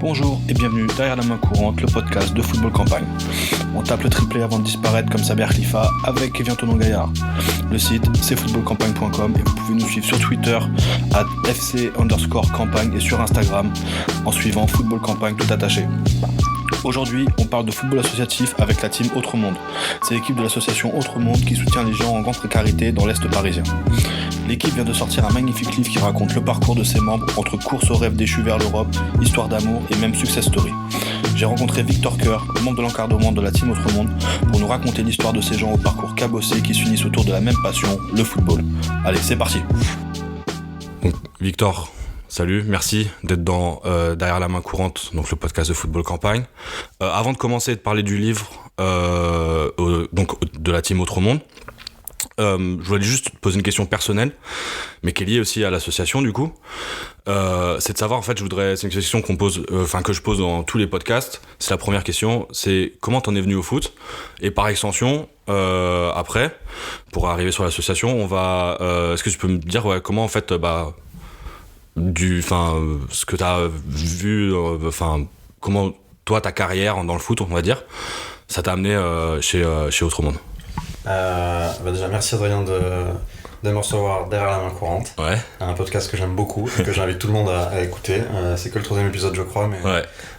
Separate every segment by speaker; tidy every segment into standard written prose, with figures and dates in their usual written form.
Speaker 1: Bonjour et bienvenue derrière la main courante, le podcast de Football Campagne. On tape le triplé avant de disparaître comme Saber Khalifa avec Kevin Tonon-Gaillard. Le site c'est footballcampagne.com et vous pouvez nous suivre sur Twitter @fc_campagne et sur Instagram en suivant Football Campagne tout attaché. Aujourd'hui, on parle de football associatif avec la team Autre Monde. C'est l'équipe de l'association Autre Monde qui soutient les gens en grande précarité dans l'Est parisien. L'équipe vient de sortir un magnifique livre qui raconte le parcours de ses membres entre course au rêve déchu vers l'Europe, histoire d'amour et même success story. J'ai rencontré Victor Coeur, membre de l'encadrement de la team Autre Monde, pour nous raconter l'histoire de ces gens au parcours cabossé qui s'unissent autour de la même passion, le football. Allez, c'est parti.
Speaker 2: Donc, Victor, salut, merci d'être dans Derrière la main courante, donc le podcast de Football Campagne. Avant de commencer de parler du livre donc de la team Autre Monde, je voulais juste te poser une question personnelle, mais qui est liée aussi à l'association du coup. C'est de savoir, en fait, c'est une question que je pose dans tous les podcasts. C'est la première question, c'est comment t'en es venu au foot, et par extension, après, pour arriver sur l'association, est-ce que tu peux me dire comment en fait, ce que t'as vu, comment toi ta carrière dans le foot, on va dire, ça t'a amené chez Autre Monde.
Speaker 3: Déjà merci Adrien de me recevoir derrière la main courante.
Speaker 2: Ouais. Un
Speaker 3: podcast que j'aime beaucoup et que j'invite tout le monde à écouter. C'est que le 3e épisode je crois,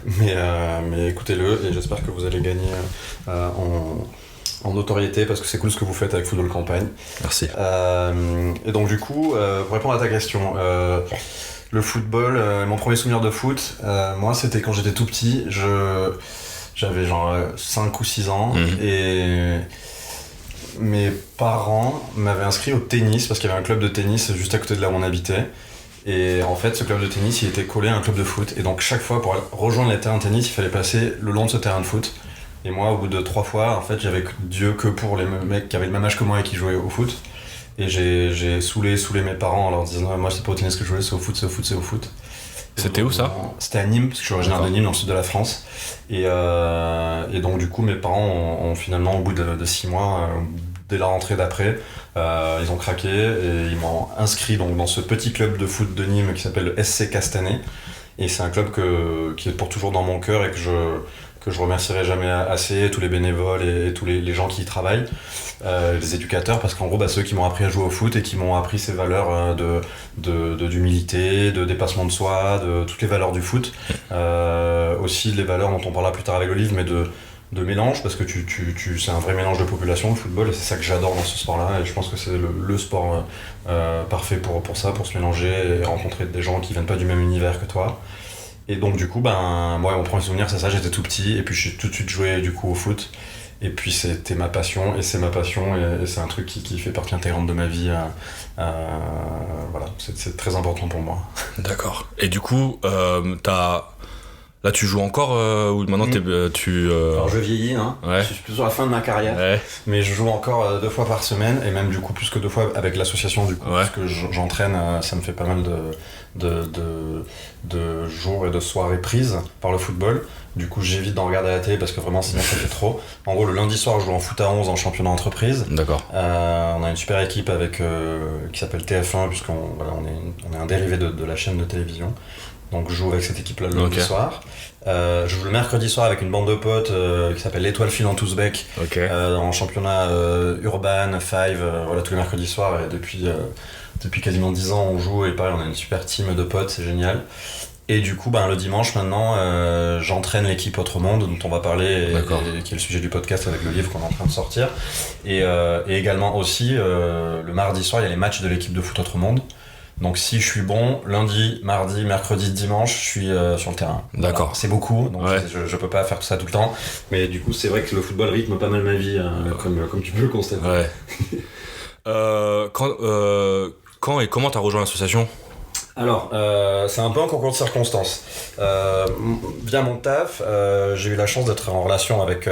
Speaker 3: mais écoutez-le et j'espère que vous allez gagner en notoriété parce que c'est cool ce que vous faites avec Football Campagne.
Speaker 2: Merci.
Speaker 3: Et donc du coup, pour répondre à ta question, le football, mon premier souvenir de foot, moi c'était quand j'étais tout petit, j'avais genre 5 ou 6 ans et mes parents m'avaient inscrit au tennis parce qu'il y avait un club de tennis juste à côté de là où on habitait. Et en fait, ce club de tennis, il était collé à un club de foot. Et donc, chaque fois, pour rejoindre les terrains de tennis, il fallait passer le long de ce terrain de foot. Et moi, au bout de 3 fois, en fait, j'avais Dieu que pour les mecs qui avaient le même âge que moi et qui jouaient au foot. Et j'ai saoulé mes parents en leur disant non, moi, c'est pas au tennis que je jouais, c'est au foot, c'est au foot, c'est au foot.
Speaker 2: C'était où ça ?
Speaker 3: C'était à Nîmes, parce que je suis originaire de Nîmes, dans le sud de la France. Et donc, du coup, mes parents ont finalement, au bout de 6 mois, dès la rentrée d'après, ils ont craqué et ils m'ont inscrit donc, dans ce petit club de foot de Nîmes qui s'appelle le SC Castanet. Et c'est un club qui est pour toujours dans mon cœur et que je remercierai jamais assez, tous les bénévoles et tous les gens qui y travaillent, les éducateurs, parce qu'en gros, ceux qui m'ont appris à jouer au foot et qui m'ont appris ces valeurs d'humilité, de dépassement de soi, de toutes les valeurs du foot, aussi les valeurs dont on parlera plus tard avec le livre, mais de mélange, parce que c'est un vrai mélange de population, le football, et c'est ça que j'adore dans ce sport-là, et je pense que c'est le sport parfait pour ça, pour se mélanger et rencontrer des gens qui viennent pas du même univers que toi. Et donc du coup, moi mon premier souvenir c'est ça, j'étais tout petit, et puis je suis tout de suite joué du coup au foot, et puis c'était ma passion, et c'est ma passion, et c'est un truc qui fait partie intégrante de ma vie, voilà, c'est très important pour moi.
Speaker 2: D'accord. Et du coup, là, tu joues encore ou maintenant
Speaker 3: Alors je vieillis,
Speaker 2: ouais.
Speaker 3: Je suis plus sur la fin de ma carrière, ouais. Mais je joue encore 2 fois par semaine, et même du coup plus que 2 fois avec l'association du coup, ouais. Parce que j'entraîne, ça me fait pas mal de jours et de soirées prises par le football. Du coup j'évite d'en regarder à la télé parce que vraiment sinon ça fait trop. En gros le lundi soir je joue en foot à 11 en championnat entreprise.
Speaker 2: D'accord.
Speaker 3: On a une super équipe qui s'appelle TF1 puisqu'on est un dérivé de la chaîne de télévision. Donc je joue avec cette équipe-là le lundi soir. Je joue le mercredi soir avec une bande de potes qui s'appelle l'Étoile filante ouzbek, en championnat Urban, Five, voilà, tous les mercredis soirs. Et depuis quasiment 10 ans on joue, et pareil on a une super team de potes, c'est génial. Et du coup le dimanche maintenant j'entraîne l'équipe Autre Monde dont on va parler et qui est le sujet du podcast avec le livre qu'on est en train de sortir. Et également aussi le mardi soir il y a les matchs de l'équipe de foot Autre Monde. Donc si je suis bon, lundi, mardi, mercredi, dimanche, je suis sur le terrain.
Speaker 2: D'accord.
Speaker 3: Voilà, c'est beaucoup, donc ouais. je peux pas faire tout ça tout le temps. Mais du coup, c'est vrai que le football rythme pas mal ma vie, comme tu peux le constater.
Speaker 2: Ouais. Quand et comment t'as rejoint l'association ?
Speaker 3: Alors, c'est un peu un concours de circonstances. Via mon taf, j'ai eu la chance d'être en relation avec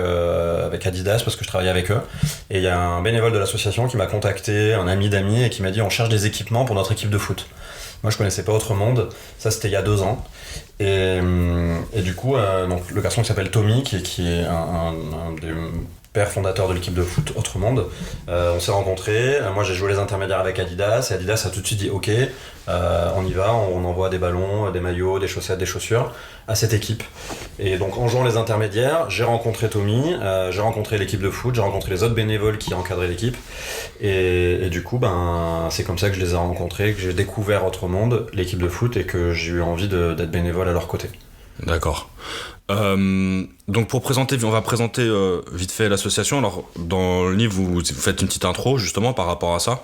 Speaker 3: Adidas parce que je travaillais avec eux. Et il y a un bénévole de l'association qui m'a contacté, un ami d'amis, et qui m'a dit on cherche des équipements pour notre équipe de foot. Moi, je connaissais pas Autre Monde. Ça, c'était il y a 2 ans. Et du coup, donc, le garçon qui s'appelle Tommy, qui est un des père fondateur de l'équipe de foot Autre Monde. On s'est rencontrés, moi j'ai joué les intermédiaires avec Adidas, et Adidas a tout de suite dit ok, on y va, on envoie des ballons, des maillots, des chaussettes, des chaussures à cette équipe. Et donc en jouant les intermédiaires, j'ai rencontré Tommy, j'ai rencontré l'équipe de foot, j'ai rencontré les autres bénévoles qui encadraient l'équipe, et du coup c'est comme ça que je les ai rencontrés, que j'ai découvert Autre Monde, l'équipe de foot, et que j'ai eu envie d'être bénévole à leur côté.
Speaker 2: D'accord. Donc on va présenter vite fait l'association. Alors dans le livre vous faites une petite intro justement par rapport à ça.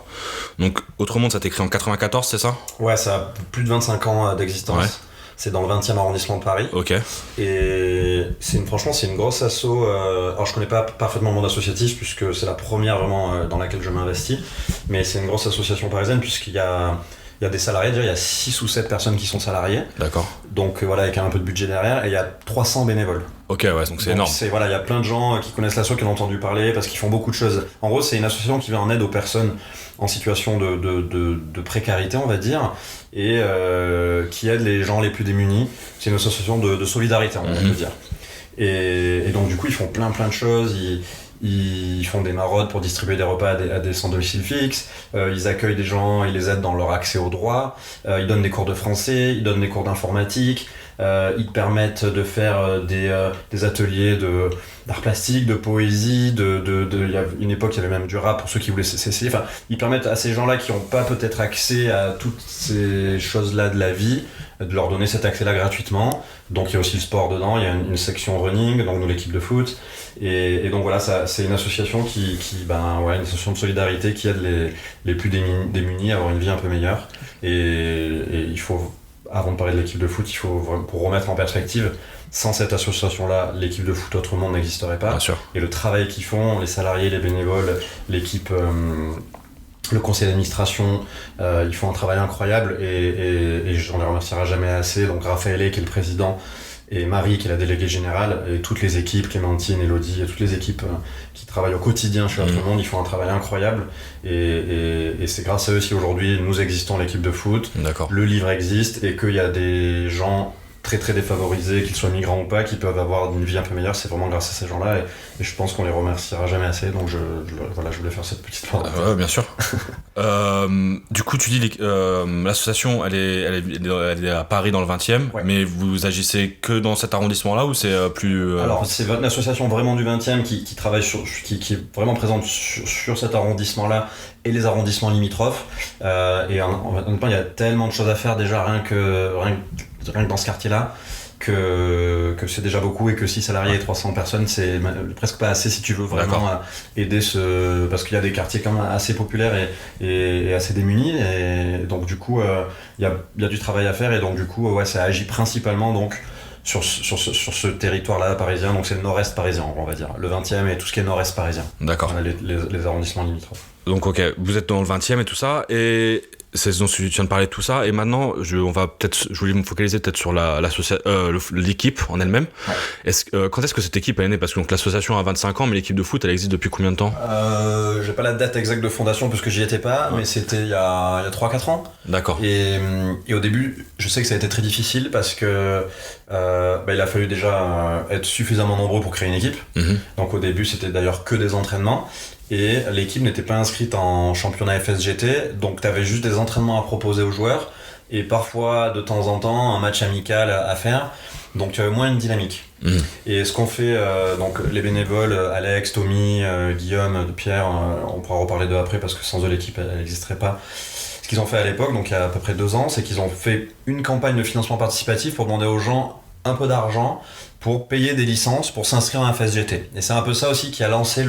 Speaker 2: Donc Autre Monde, ça a été créé en 94, c'est ça ?
Speaker 3: Ouais, ça a plus de 25 ans d'existence. Ouais. C'est dans le 20e arrondissement de Paris.
Speaker 2: Ok.
Speaker 3: Et franchement c'est une grosse asso. Alors je connais pas parfaitement le monde associatif puisque c'est la première vraiment dans laquelle je m'investis. Mais c'est une grosse association parisienne puisqu'il y a des salariés, déjà il y a 6 ou 7 personnes qui sont salariées. D'accord. Donc voilà, avec un peu de budget derrière, et il y a 300 bénévoles.
Speaker 2: Ok, ouais, donc c'est énorme.
Speaker 3: Voilà, il y a plein de gens qui connaissent l'asso, qui ont entendu parler, parce qu'ils font beaucoup de choses. En gros, c'est une association qui vient en aide aux personnes en situation de précarité, on va dire, et qui aide les gens les plus démunis. C'est une association de solidarité, on peut dire. Et donc du coup, ils font plein de choses. Ils font des maraudes pour distribuer des repas à des sans domicile fixe, ils accueillent des gens, ils les aident dans leur accès aux droits, ils donnent des cours de français, ils donnent des cours d'informatique, ils permettent de faire des ateliers d'art plastique, de poésie, il y a une époque il y avait même du rap pour ceux qui voulaient s'essayer. Enfin, ils permettent à ces gens-là qui n'ont pas peut-être accès à toutes ces choses-là de la vie, de leur donner cet accès-là gratuitement. Donc il y a aussi le sport dedans, il y a une section running, donc nous l'équipe de foot, et donc voilà, c'est une association une association de solidarité qui aide les plus démunis à avoir une vie un peu meilleure. Et il faut, avant de parler de l'équipe de foot, il faut, pour remettre en perspective, sans cette association-là, l'équipe de foot Autre Monde n'existerait pas. Bien sûr. Et le travail qu'ils font, les salariés, les bénévoles, l'équipe, le conseil d'administration, ils font un travail incroyable et j'en les remercierai jamais assez. Donc Raphaël qui est le président, et Marie qui est la déléguée générale, et toutes les équipes, Clémentine, Elodie, et toutes les équipes qui travaillent au quotidien chez Autre Monde, ils font un travail incroyable, et c'est grâce à eux si aujourd'hui nous existons, l'équipe de foot. D'accord. Le livre existe, et qu'il y a des gens très très défavorisés, qu'ils soient migrants ou pas, qui peuvent avoir une vie un peu meilleure. C'est vraiment grâce à ces gens-là, et je pense qu'on les remerciera jamais assez. Donc je voulais faire cette petite part.
Speaker 2: Ouais, bien sûr. Du coup, tu dis l'association, elle est à Paris dans le 20e, ouais. Mais vous agissez que dans cet arrondissement-là ou c'est plus
Speaker 3: Alors c'est une association vraiment du 20e qui travaille qui est vraiment présente sur cet arrondissement-là et les arrondissements limitrophes. Et honnêtement, il y a tellement de choses à faire déjà rien que dans ce quartier-là, que c'est déjà beaucoup, et que 6 salariés et 300 personnes, c'est presque pas assez si tu veux vraiment aider parce qu'il y a des quartiers quand même assez populaires et assez démunis, et donc du coup il y a du travail à faire, et donc du coup ça agit principalement donc sur ce territoire-là parisien, donc c'est le nord-est parisien, on va dire, le 20e et tout ce qui est nord-est parisien. D'accord. Les arrondissements limitrophes.
Speaker 2: Donc ok, vous êtes dans le 20e et tout ça, et c'est donc tu viens de parler de tout ça, et maintenant je voulais me focaliser peut-être sur l'équipe en elle-même. Ouais. Quand est-ce que cette équipe est née? Parce que donc l'association a 25 ans, mais l'équipe de foot elle existe depuis combien de temps?
Speaker 3: J'ai pas la date exacte de fondation parce que j'y étais pas, ouais. Mais c'était il y a 3-4 ans. D'accord. Et au début, je sais que ça a été très difficile parce que il a fallu déjà être suffisamment nombreux pour créer une équipe. Mm-hmm. Donc au début, c'était d'ailleurs que des entraînements. Et l'équipe n'était pas inscrite en championnat FSGT, donc tu avais juste des entraînements à proposer aux joueurs, et parfois, de temps en temps, un match amical à faire, donc tu avais moins une dynamique. Mmh. Et ce qu'on fait, donc les bénévoles, Alex, Tommy, Guillaume, Pierre, on pourra reparler d'eux après, parce que sans eux, l'équipe, elle n'existerait pas. Ce qu'ils ont fait à l'époque, donc il y a à peu près 2 ans, c'est qu'ils ont fait une campagne de financement participatif pour demander aux gens un peu d'argent pour payer des licences pour s'inscrire à un FSGT. Et c'est un peu ça aussi qui a lancé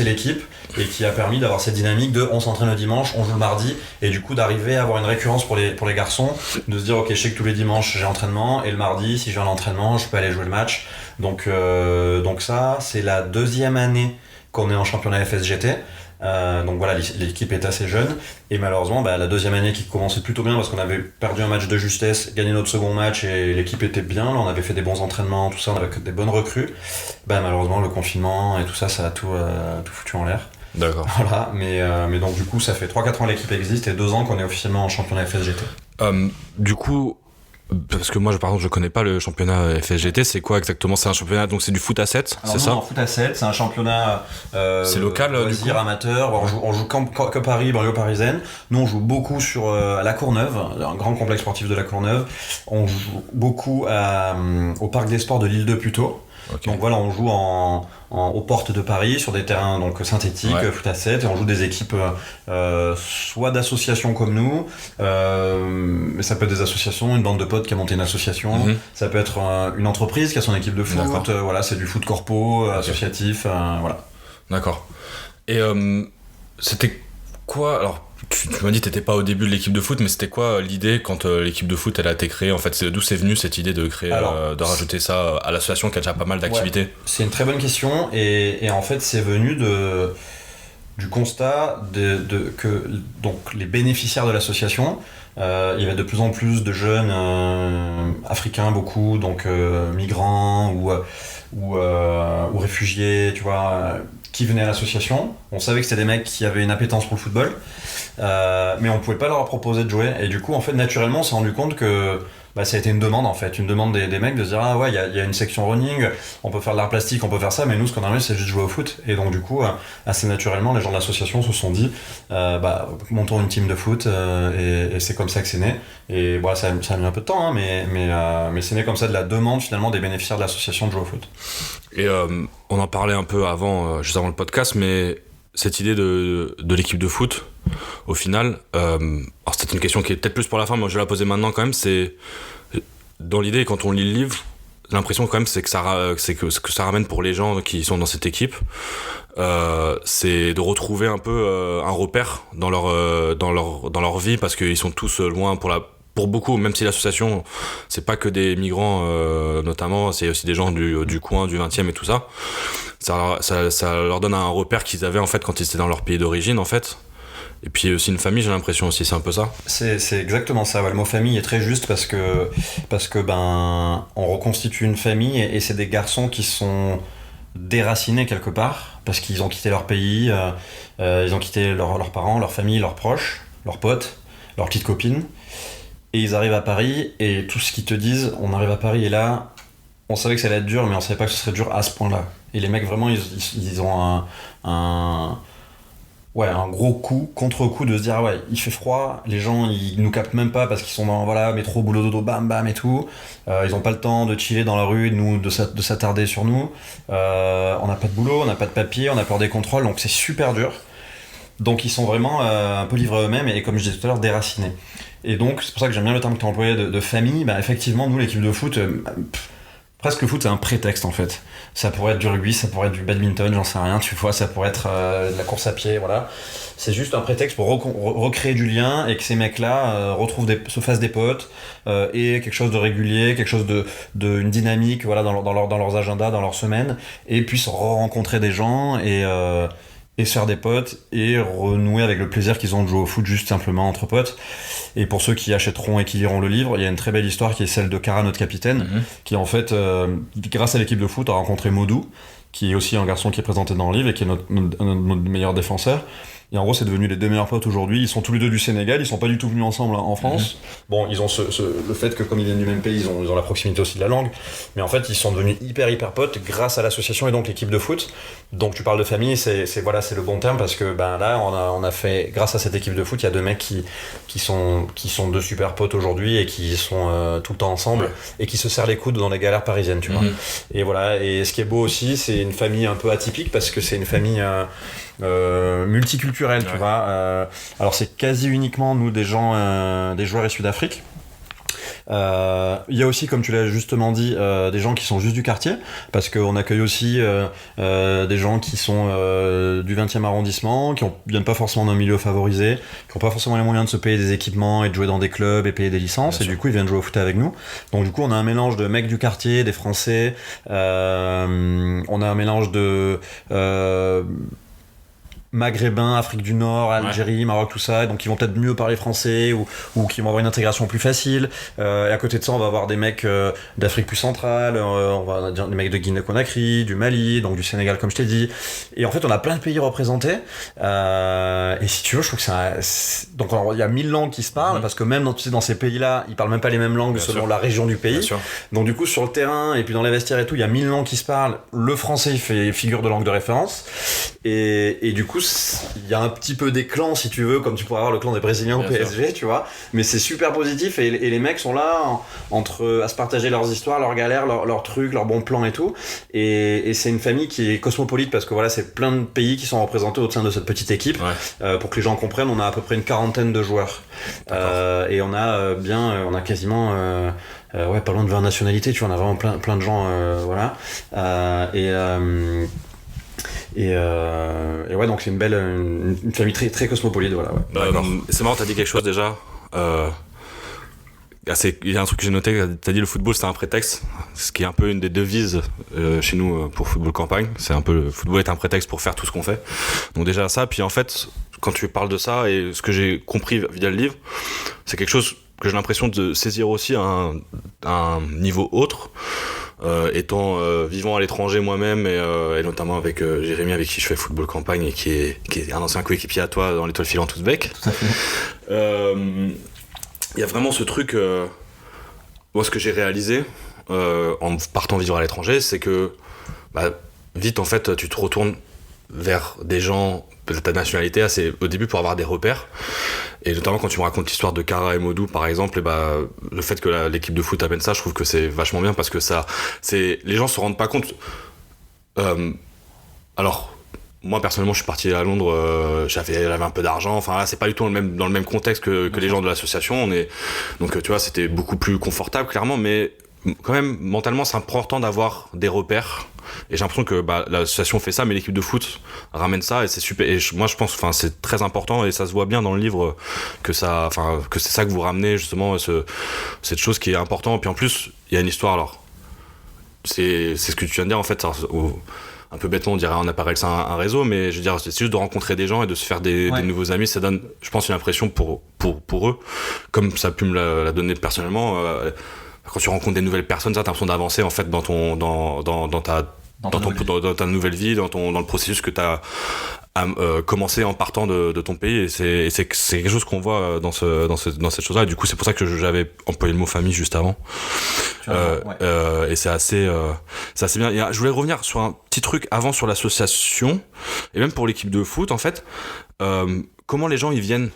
Speaker 3: l'équipe et qui a permis d'avoir cette dynamique de on s'entraîne le dimanche, on joue le mardi, et du coup d'arriver à avoir une récurrence pour les garçons, de se dire ok, je sais que tous les dimanches j'ai entraînement, et le mardi si je viens à l'entraînement je peux aller jouer le match. Donc ça c'est la 2e année qu'on est en championnat FSGT. Donc voilà, l'équipe est assez jeune, et malheureusement la 2e année qui commençait plutôt bien parce qu'on avait perdu un match de justesse, gagné notre second match et l'équipe était bien, là on avait fait des bons entraînements, tout ça, on avait des bonnes recrues, malheureusement le confinement et tout ça a tout foutu en l'air. D'accord. Voilà, mais donc du coup ça fait 3-4 ans l'équipe existe et 2 ans qu'on est officiellement en championnat FSGT.
Speaker 2: Du coup Parce que moi, par exemple, je connais pas le championnat FSGT. C'est quoi exactement? C'est un championnat, donc c'est du foot à 7, c'est ça?
Speaker 3: En foot à 7, c'est un championnat
Speaker 2: c'est local,
Speaker 3: loisir amateur. On joue que Paris, banlieue parisienne. Nous, on joue beaucoup à la Courneuve, un grand complexe sportif de la Courneuve. On joue beaucoup au Parc des Sports de l'Île de Puteaux. Okay. Donc voilà, on joue aux portes de Paris sur des terrains donc synthétiques, foot à 7, et on joue des équipes soit d'associations comme nous, mais ça peut être des associations, une bande de potes qui a monté une association, ça peut être une entreprise qui a son équipe de foot, voilà, c'est du foot corpo, associatif, voilà.
Speaker 2: D'accord. Et c'était quoi, alors tu m'as dit que t'étais pas au début de l'équipe de foot, mais c'était quoi l'idée quand l'équipe de foot elle a été créée? En fait, d'où c'est venu cette idée de créer, de rajouter ça à l'association qui a déjà pas mal d'activités?
Speaker 3: Ouais, c'est une très bonne question, et en fait c'est venu du constat que donc, les bénéficiaires de l'association, il y avait de plus en plus de jeunes africains, beaucoup, donc migrants ou réfugiés, tu vois, qui venaient à l'association. On savait que c'était des mecs qui avaient une appétence pour le football, mais on pouvait pas leur proposer de jouer. Et du coup, en fait, naturellement, on s'est rendu compte que ça a été une demande, en fait, une demande des mecs de se dire ah ouais, il y a une section running, on peut faire de l'art plastique, on peut faire ça, mais nous, ce qu'on a envie, c'est juste jouer au foot. Et donc, du coup, assez naturellement, les gens de l'association se sont dit montons une team de foot, et c'est comme ça que c'est né. Et bon, ça a mis un peu de temps, hein, mais c'est né comme ça de la demande finalement des bénéficiaires de l'association de jouer au foot.
Speaker 2: Et on en parlait un peu avant, juste avant le podcast, mais cette idée de l'équipe de foot, au final, alors c'est une question qui est peut-être plus pour la fin, mais je vais la poser maintenant quand même, c'est dans l'idée, quand on lit le livre, l'impression quand même c'est que ça ramène pour les gens qui sont dans cette équipe, c'est de retrouver un peu un repère dans leur vie, parce qu'ils sont tous loin pour beaucoup, même si l'association c'est pas que des migrants notamment, c'est aussi des gens du coin, du 20e et tout ça. Ça leur donne un repère qu'ils avaient en fait quand ils étaient dans leur pays d'origine en fait. Et puis aussi une famille, j'ai l'impression aussi, c'est un peu ça.
Speaker 3: C'est exactement ça, ouais. Le mot famille est très juste parce que on reconstitue une famille, et c'est des garçons qui sont déracinés quelque part parce qu'ils ont quitté leur pays, ils ont quitté leurs parents, leur famille, leurs proches, leurs potes, leurs petites copines, et ils arrivent à Paris, et tout ce qu'ils te disent, on arrive à Paris et là on savait que ça allait être dur, mais on savait pas que ce serait dur à ce point-là. Et les mecs vraiment ils ont un gros contre-coup de se dire ouais, il fait froid, les gens ils nous captent même pas parce qu'ils sont dans métro, boulot, dodo, bam bam et tout, ils ont pas le temps de chiller dans la rue, de s'attarder sur nous, on n'a pas de boulot, on n'a pas de papier, on a peur des contrôles, donc c'est super dur. Donc ils sont vraiment un peu livrés à eux-mêmes, et comme je disais tout à l'heure, déracinés. Et donc c'est pour ça que j'aime bien le terme que tu as employé de famille. Effectivement, nous l'équipe de foot, presque le foot c'est un prétexte en fait. Ça pourrait être du rugby, ça pourrait être du badminton, j'en sais rien, tu vois, ça pourrait être de la course à pied, voilà. C'est juste un prétexte pour recréer du lien, et que ces mecs-là se fassent des potes, et quelque chose de régulier, quelque chose une dynamique, voilà, dans leurs agendas, dans leurs semaines, et puissent rencontrer des gens et se faire des potes et renouer avec le plaisir qu'ils ont de jouer au foot juste simplement entre potes. Et pour ceux qui achèteront et qui liront le livre, il y a une très belle histoire qui est celle de Kara, notre capitaine, qui en fait, grâce à l'équipe de foot, a rencontré Modou, qui est aussi un garçon qui est présenté dans le livre et qui est notre meilleur défenseur. Et en gros, c'est devenu les deux meilleurs potes aujourd'hui. Ils sont tous les deux du Sénégal, ils sont pas du tout venus ensemble en France. Bon, ils ont le fait que comme ils viennent du même pays, ils ont la proximité aussi de la langue. Mais en fait, ils sont devenus hyper potes grâce à l'association et donc l'équipe de foot. Donc tu parles de famille, c'est le bon terme, parce que là, on a fait, grâce à cette équipe de foot, il y a deux mecs qui sont deux super potes aujourd'hui, et qui sont tout le temps ensemble, et qui se serrent les coudes dans les galères parisiennes, tu vois. Et voilà. Et ce qui est beau aussi, c'est une famille un peu atypique, parce que c'est une famille multiculturelle, tu vois. Alors c'est quasi uniquement nous des joueurs issus d'Afrique. Il y a aussi, comme tu l'as justement dit, des gens qui sont juste du quartier, parce qu'on accueille aussi des gens qui sont du 20e arrondissement, qui viennent pas forcément d'un milieu favorisé, qui n'ont pas forcément les moyens de se payer des équipements et de jouer dans des clubs et payer des licences. Bien sûr. Du coup ils viennent jouer au foot avec nous. Donc du coup on a un mélange de mecs du quartier, des Français, on a un mélange de maghrébins, Afrique du Nord, Algérie, Maroc, tout ça, donc ils vont peut-être mieux parler français ou qui vont avoir une intégration plus facile. Et à côté de ça, on va avoir des mecs d'Afrique plus centrale, on va dire des mecs de Guinée-Conakry, du Mali, donc du Sénégal comme je t'ai dit. Et en fait, on a plein de pays représentés. Et si tu veux, je trouve que donc il y a 1000 langues qui se parlent, parce que même dans ces pays-là, ils parlent même pas les mêmes langues
Speaker 2: Bien
Speaker 3: selon
Speaker 2: sûr.
Speaker 3: la région du pays. Donc du coup, sur le terrain et puis dans les vestiaires et tout, il y a 1000 langues qui se parlent. Le français, il fait figure de langue de référence. Et du coup, il y a un petit peu des clans, si tu veux, comme tu pourrais avoir le clan des Brésiliens au PSG, tu vois. Mais c'est super positif et les mecs sont là à se partager leurs histoires, leurs galères, leurs trucs, leurs bons plans et tout. Et c'est une famille qui est cosmopolite parce que voilà, c'est plein de pays qui sont représentés au sein de cette petite équipe. Pour que les gens comprennent, on a à peu près une quarantaine de joueurs. Et on a quasiment pas loin de 20 nationalités, tu vois, on a vraiment plein de gens, voilà. Et ouais, donc c'est une famille très, très cosmopolite, voilà. Ouais.
Speaker 2: C'est marrant, t'as dit quelque chose déjà. Il y a un truc que j'ai noté, t'as dit le football c'est un prétexte, ce qui est un peu une des devises chez nous pour Football Campagne. C'est un peu le football est un prétexte pour faire tout ce qu'on fait. Donc déjà ça, puis en fait quand tu parles de ça et ce que j'ai compris via le livre, c'est quelque chose que j'ai l'impression de saisir aussi à un niveau autre. Étant vivant à l'étranger moi-même et notamment avec Jérémy avec qui je fais Football Campagne et qui est un ancien coéquipier à toi dans l'Étoile filante Ouzbek.
Speaker 3: Tout à fait.
Speaker 2: Il y a vraiment ce truc moi ce que j'ai réalisé en partant vivre à l'étranger, c'est que vite en fait tu te retournes vers des gens de ta nationalité assez au début pour avoir des repères, et notamment quand tu me racontes l'histoire de Kara et Modou par exemple, le fait que l'équipe de foot amène ça, je trouve que c'est vachement bien parce que les gens se rendent pas compte. Alors moi personnellement je suis parti à Londres, j'avais un peu d'argent, enfin là c'est pas du tout dans le même contexte que les gens de l'association, donc tu vois c'était beaucoup plus confortable clairement, mais quand même mentalement c'est important d'avoir des repères. Et j'ai l'impression que l'association fait ça, mais l'équipe de foot ramène ça et c'est super. Et moi je pense, c'est très important et ça se voit bien dans le livre que c'est ça que vous ramenez justement, cette chose qui est importante. Et puis en plus il y a une histoire. Alors c'est ce que tu viens de dire en fait. Un peu bêtement on dirait on apparaît que c'est un réseau, mais je veux dire c'est juste de rencontrer des gens et de se faire des nouveaux amis. Ça donne, je pense, une impression pour eux, comme ça a pu me la donner personnellement. Quand tu rencontres des nouvelles personnes, t'as l'impression d'avancer en fait dans ta nouvelle vie, dans le processus que t'as commencé en partant de ton pays, et c'est quelque chose qu'on voit dans cette chose-là. Et du coup, c'est pour ça que j'avais employé le mot famille juste avant. Et c'est assez bien. Je voulais revenir sur un petit truc avant sur l'association et même pour l'équipe de foot en fait. Comment les gens ils viennent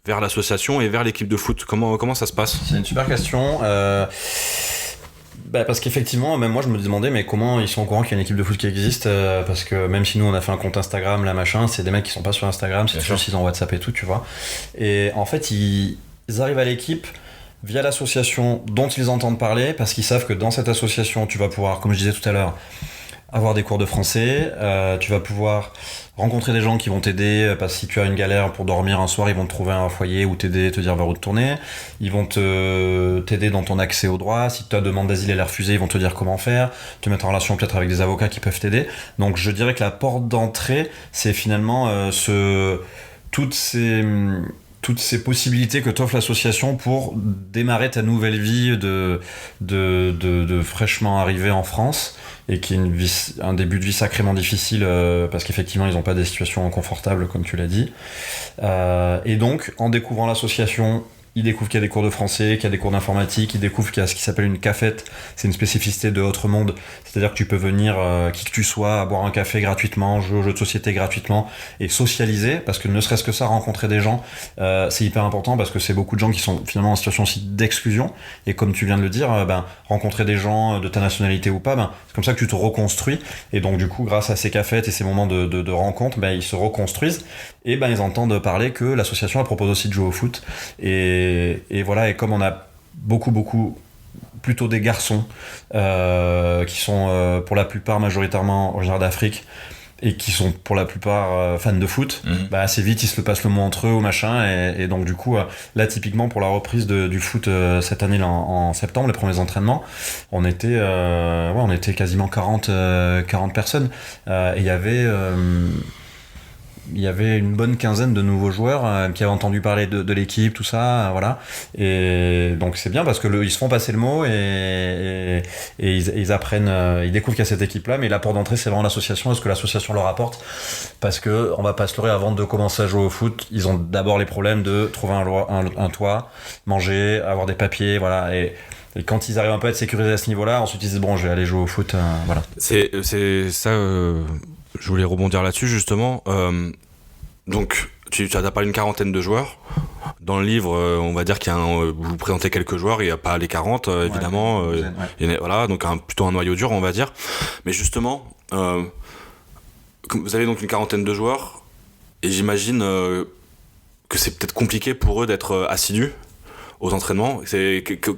Speaker 2: vers l'association et vers l'équipe de foot, comment ça se passe?
Speaker 3: C'est une super question. Parce qu'effectivement, même moi je me demandais mais comment ils sont au courant qu'il y a une équipe de foot qui existe, parce que même si nous on a fait un compte Instagram, c'est des mecs qui sont pas sur Instagram, c'est juste ils ont WhatsApp et tout, tu vois. Et en fait ils arrivent à l'équipe via l'association dont ils entendent parler, parce qu'ils savent que dans cette association tu vas pouvoir, comme je disais tout à l'heure, avoir des cours de français, tu vas pouvoir rencontrer des gens qui vont t'aider, parce que si tu as une galère pour dormir un soir, ils vont te trouver un foyer ou t'aider, te dire vers où te tourner. Ils vont t'aider dans ton accès aux droits. Si ta demande d'asile est refusée, ils vont te dire comment faire, te mettre en relation peut-être avec des avocats qui peuvent t'aider. Donc je dirais que la porte d'entrée, c'est finalement toutes ces possibilités que t'offre l'association pour démarrer ta nouvelle vie de fraîchement arrivé en France, et qui est un début de vie sacrément difficile, parce qu'effectivement ils n'ont pas des situations confortables comme tu l'as dit, et donc en découvrant l'association, ils découvrent qu'il y a des cours de français, qu'il y a des cours d'informatique, ils découvrent qu'il y a ce qui s'appelle une cafette. C'est une spécificité de Autre-Monde, c'est-à-dire que tu peux venir, qui que tu sois, boire un café gratuitement, jouer aux jeux de société gratuitement et socialiser, parce que ne serait-ce que ça, rencontrer des gens, c'est hyper important, parce que c'est beaucoup de gens qui sont finalement en situation aussi d'exclusion, et comme tu viens de le dire, rencontrer des gens de ta nationalité ou pas, c'est comme ça que tu te reconstruis, et donc du coup grâce à ces cafettes et ces moments de rencontre, ils se reconstruisent, et ils entendent parler que l'association elle propose aussi de jouer au foot, et voilà. Et comme on a beaucoup plutôt des garçons qui sont pour la plupart majoritairement originaires d'Afrique et qui sont pour la plupart fans de foot, assez vite ils se le passent le mot entre eux ou machin, et donc du coup là typiquement pour la reprise du foot cette année là, en septembre, les premiers entraînements, on était quasiment 40 personnes, et il y avait
Speaker 4: il y avait une bonne quinzaine de nouveaux joueurs qui avaient entendu parler de l'équipe, tout ça, voilà. Et donc c'est bien parce que ils se font passer le mot et ils apprennent, ils découvrent qu'il y a cette équipe-là. Mais la porte d'entrée, c'est vraiment l'association et ce que l'association leur apporte. Parce que on va pas se leurrer, avant de commencer à jouer au foot, ils ont d'abord les problèmes de trouver un toit, manger, avoir des papiers, voilà. Et quand ils arrivent un peu à être sécurisés à ce niveau-là, ensuite ils disent bon, je vais aller jouer au foot, voilà.
Speaker 2: C'est ça, je voulais rebondir là-dessus justement. Donc, tu as parlé d'une quarantaine de joueurs. Dans le livre, on va dire vous présentez quelques joueurs, il n'y a pas les 40, évidemment. Voilà, donc plutôt un noyau dur, on va dire. Mais justement, vous avez donc une quarantaine de joueurs, et j'imagine que c'est peut-être compliqué pour eux d'être assidus aux entraînements.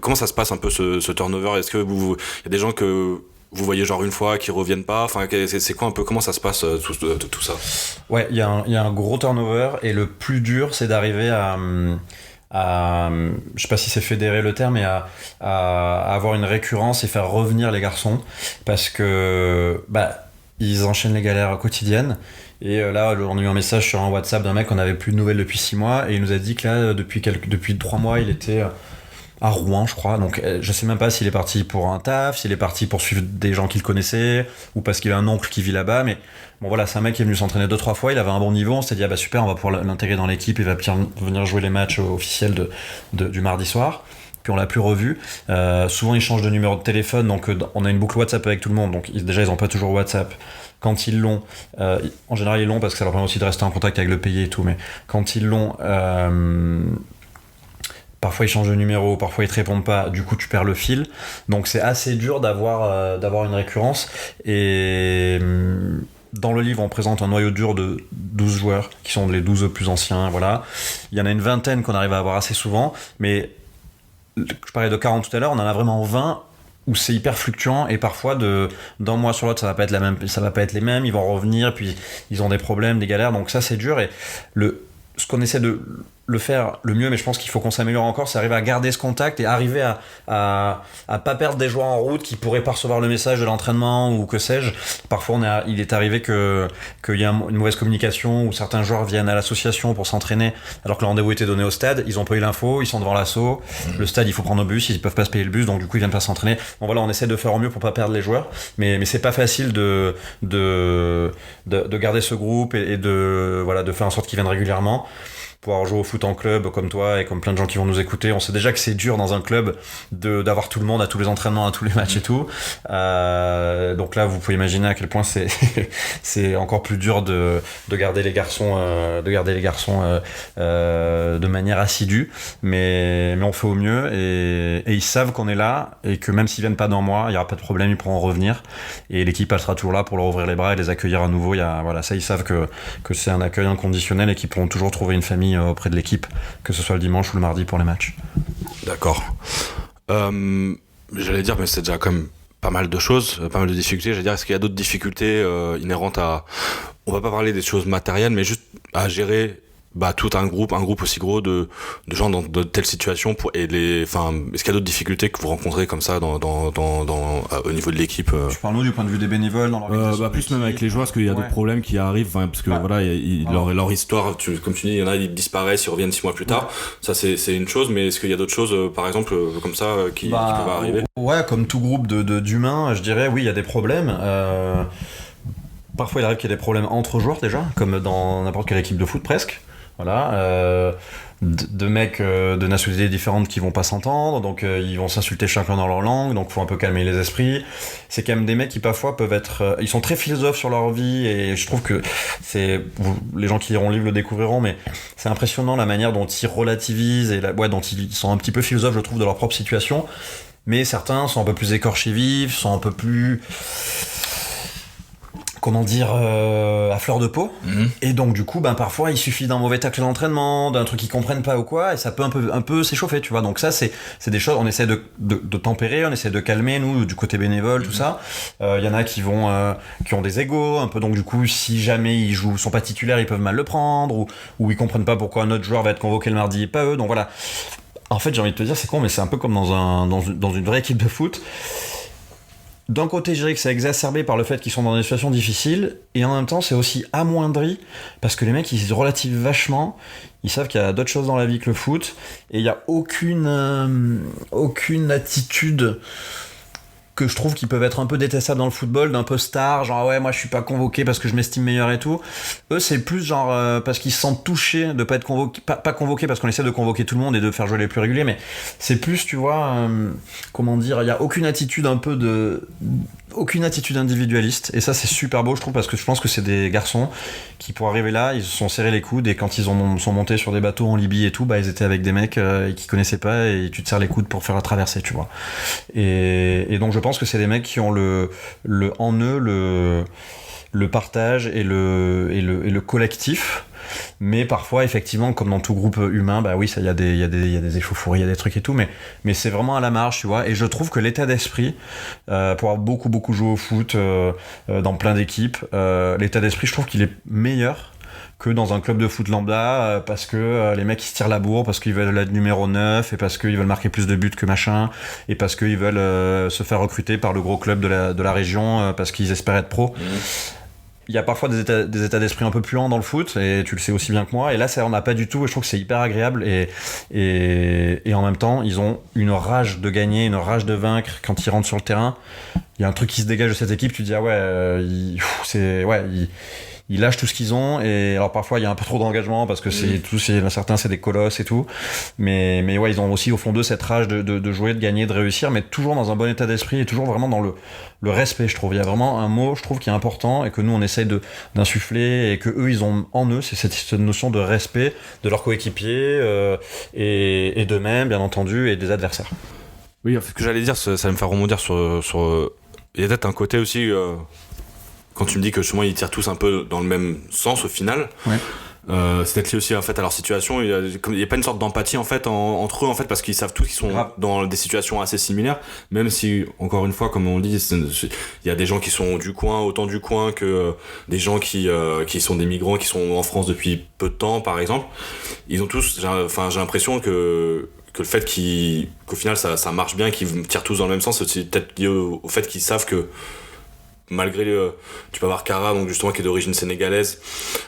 Speaker 2: Comment ça se passe un peu ce turnover? Est-ce que il y a des gens que vous voyez genre une fois qui reviennent pas? Enfin, c'est quoi un peu, comment ça se passe tout ça?
Speaker 4: Ouais, il y a un gros turnover, et le plus dur, c'est d'arriver à je sais pas si c'est fédérer le terme, mais à avoir une récurrence et faire revenir les garçons, parce que ils enchaînent les galères quotidiennes. Et là, on a eu un message sur un WhatsApp d'un mec qu'on n'avait plus de nouvelles depuis 6 mois, et il nous a dit que là, depuis 3 mois, il était à Rouen, je crois. Donc je sais même pas s'il est parti pour un taf, s'il est parti pour suivre des gens qu'il connaissait, ou parce qu'il a un oncle qui vit là-bas. Mais bon, voilà, c'est un mec qui est venu s'entraîner 2-3 fois, il avait un bon niveau, on s'est dit ah bah super, on va pouvoir l'intégrer dans l'équipe, il va venir jouer les matchs officiels du mardi soir. Puis on l'a plus revu. Souvent ils changent de numéro de téléphone, donc on a une boucle WhatsApp avec tout le monde, donc déjà ils ont pas toujours WhatsApp. Quand ils l'ont, en général ils l'ont parce que ça leur permet aussi de rester en contact avec le pays et tout, mais quand ils l'ont, parfois ils changent de numéro, parfois ils te répondent pas, du coup tu perds le fil. Donc c'est assez dur d'avoir une récurrence. Et dans le livre, on présente un noyau dur de 12 joueurs, qui sont les 12 plus anciens, voilà. Il y en a une vingtaine qu'on arrive à avoir assez souvent, mais je parlais de 40 tout à l'heure, on en a vraiment 20 où c'est hyper fluctuant, et parfois d'un mois sur l'autre ça va pas être les mêmes, ils vont revenir, puis ils ont des problèmes, des galères, donc ça c'est dur. Et ce qu'on essaie de le faire le mieux, mais je pense qu'il faut qu'on s'améliore encore, c'est arriver à garder ce contact et arriver à pas perdre des joueurs en route qui pourraient pas recevoir le message de l'entraînement ou que sais-je. Parfois il est arrivé qu'il y a une mauvaise communication, où certains joueurs viennent à l'association pour s'entraîner alors que le rendez-vous était donné au stade, ils ont pas eu l'info, ils sont devant l'asso, le stade il faut prendre le bus, ils peuvent pas se payer le bus, donc du coup ils viennent pas s'entraîner. Bon voilà, on essaie de faire au mieux pour pas perdre les joueurs, mais c'est pas facile de garder ce groupe et de faire en sorte qu'ils viennent régulièrement. Pouvoir jouer au foot en club comme toi et comme plein de gens qui vont nous écouter, on sait déjà que c'est dur dans un club d'avoir tout le monde à tous les entraînements, à tous les matchs et tout. Donc là, vous pouvez imaginer à quel point c'est encore plus dur de garder les garçons, de manière assidue. Mais on fait au mieux, et ils savent qu'on est là, et que même s'ils viennent pas dans moi, il y aura pas de problème, ils pourront revenir. Et l'équipe, elle sera toujours là pour leur ouvrir les bras et les accueillir à nouveau. Ça, ils savent que c'est un accueil inconditionnel et qu'ils pourront toujours trouver une famille auprès de l'équipe, que ce soit le dimanche ou le mardi pour les matchs.
Speaker 2: D'accord. J'allais dire, mais c'est déjà quand même pas mal de choses, pas mal de difficultés. J'allais dire, est-ce qu'il y a d'autres difficultés inhérentes à... On va pas parler des choses matérielles, mais juste à gérer tout un groupe aussi gros de gens dans de telles situations est-ce qu'il y a d'autres difficultés que vous rencontrez comme ça au niveau de l'équipe?
Speaker 4: Tu parles nous du point de vue des bénévoles dans l'organisation?
Speaker 5: Plus même avec les joueurs, parce qu'il y a d'autres problèmes qui arrivent, parce que
Speaker 2: leur histoire, comme tu dis, il y en a, ils disparaissent, ils reviennent 6 mois plus tard. Ça c'est une chose, mais est-ce qu'il y a d'autres choses, par exemple, comme ça, qui peuvent arriver?
Speaker 4: Ouais, comme tout groupe d'humains, je dirais, oui, il y a des problèmes. Parfois il arrive qu'il y ait des problèmes entre joueurs déjà, comme dans n'importe quelle équipe de foot presque. Voilà, deux mecs de nationalités différentes qui vont pas s'entendre, donc ils vont s'insulter chacun dans leur langue, donc faut un peu calmer les esprits. C'est quand même des mecs qui parfois peuvent être, ils sont très philosophes sur leur vie, et je trouve que les gens qui liront le livre le découvriront, mais c'est impressionnant la manière dont ils relativisent et dont ils sont un petit peu philosophes, je trouve, de leur propre situation. Mais certains sont un peu plus écorchés vifs, sont un peu plus, à fleur de peau. Et donc du coup parfois il suffit d'un mauvais tacle d'entraînement, d'un truc qu'ils comprennent pas ou quoi, et ça peut un peu s'échauffer, tu vois. Donc ça c'est des choses, on essaie de tempérer, on essaie de calmer, nous, du côté bénévole, tout ça. Y en a qui ont des égos un peu, donc du coup si jamais ils sont pas titulaires, ils peuvent mal le prendre, ou ils comprennent pas pourquoi un autre joueur va être convoqué le mardi et pas eux. Donc voilà, en fait j'ai envie de te dire, c'est con, mais c'est un peu comme dans une vraie équipe de foot. d'un côté, je dirais que c'est exacerbé par le fait qu'ils sont dans des situations difficiles, et en même temps, c'est aussi amoindri, parce que les mecs, ils se relativent vachement, ils savent qu'il y a d'autres choses dans la vie que le foot, et il n'y a aucune attitude que je trouve qu'ils peuvent être un peu détestables dans le football, d'un peu star, genre ouais moi je suis pas convoqué parce que je m'estime meilleur et tout. Eux c'est plus genre parce qu'ils se sentent touchés de pas être convoqués, pas convoqués parce qu'on essaie de convoquer tout le monde et de faire jouer les plus réguliers, mais c'est plus tu vois comment dire, il y a aucune attitude individualiste, et ça c'est super beau je trouve, parce que je pense que c'est des garçons qui pour arriver là ils se sont serrés les coudes, et quand ils sont montés sur des bateaux en Libye et tout, bah ils étaient avec des mecs qui connaissaient pas, et tu te serres les coudes pour faire la traversée, tu vois, et donc je pense que c'est des mecs qui ont en eux le partage et le collectif. Mais parfois, effectivement, comme dans tout groupe humain, bah oui, il y a des échauffourées, il y a des trucs et tout, mais c'est vraiment à la marge, tu vois. Et je trouve que l'état d'esprit, pour avoir beaucoup joué au foot dans plein d'équipes, l'état d'esprit, je trouve qu'il est meilleur que dans un club de foot lambda, parce que les mecs ils se tirent la bourre, parce qu'ils veulent être numéro 9, et parce qu'ils veulent marquer plus de buts que machin, et parce qu'ils veulent se faire recruter par le gros club de la région, parce qu'ils espèrent être pro. Il y a parfois des états d'esprit un peu puants dans le foot, et tu le sais aussi bien que moi, et là ça on n'a pas du tout, et je trouve que c'est hyper agréable, et en même temps ils ont une rage de gagner, une rage de vaincre quand ils rentrent sur le terrain. Il y a un truc qui se dégage de cette équipe, tu te dis ah ouais, ils lâchent tout ce qu'ils ont, et alors parfois il y a un peu trop d'engagement parce que certains c'est des colosses et tout, mais ouais, ils ont aussi au fond d'eux cette rage de jouer, de gagner, de réussir, mais toujours dans un bon état d'esprit, et toujours vraiment dans le respect, je trouve. Il y a vraiment un mot, je trouve, qui est important, et que nous on essaye d'insuffler, et que eux ils ont en eux, c'est cette notion de respect de leurs coéquipiers et d'eux-mêmes bien entendu, et des adversaires.
Speaker 2: Oui, ce que j'allais dire, ça va me faire rebondir sur il y a peut-être un côté aussi quand tu me dis que justement ils tirent tous un peu dans le même sens au final.
Speaker 4: Ouais.
Speaker 2: C'est peut-être lié aussi en fait à leur situation. Il y a pas une sorte d'empathie en fait entre eux, en fait, parce qu'ils savent tous qu'ils sont dans des situations assez similaires, même si encore une fois, comme on dit, il y a des gens qui sont autant du coin que des gens qui sont des migrants qui sont en France depuis peu de temps par exemple. Ils ont tous, j'ai l'impression que le fait qu'au final ça marche bien, qu'ils tirent tous dans le même sens, c'est peut-être lié au fait qu'ils savent que malgré tu peux avoir Kara, donc justement qui est d'origine sénégalaise,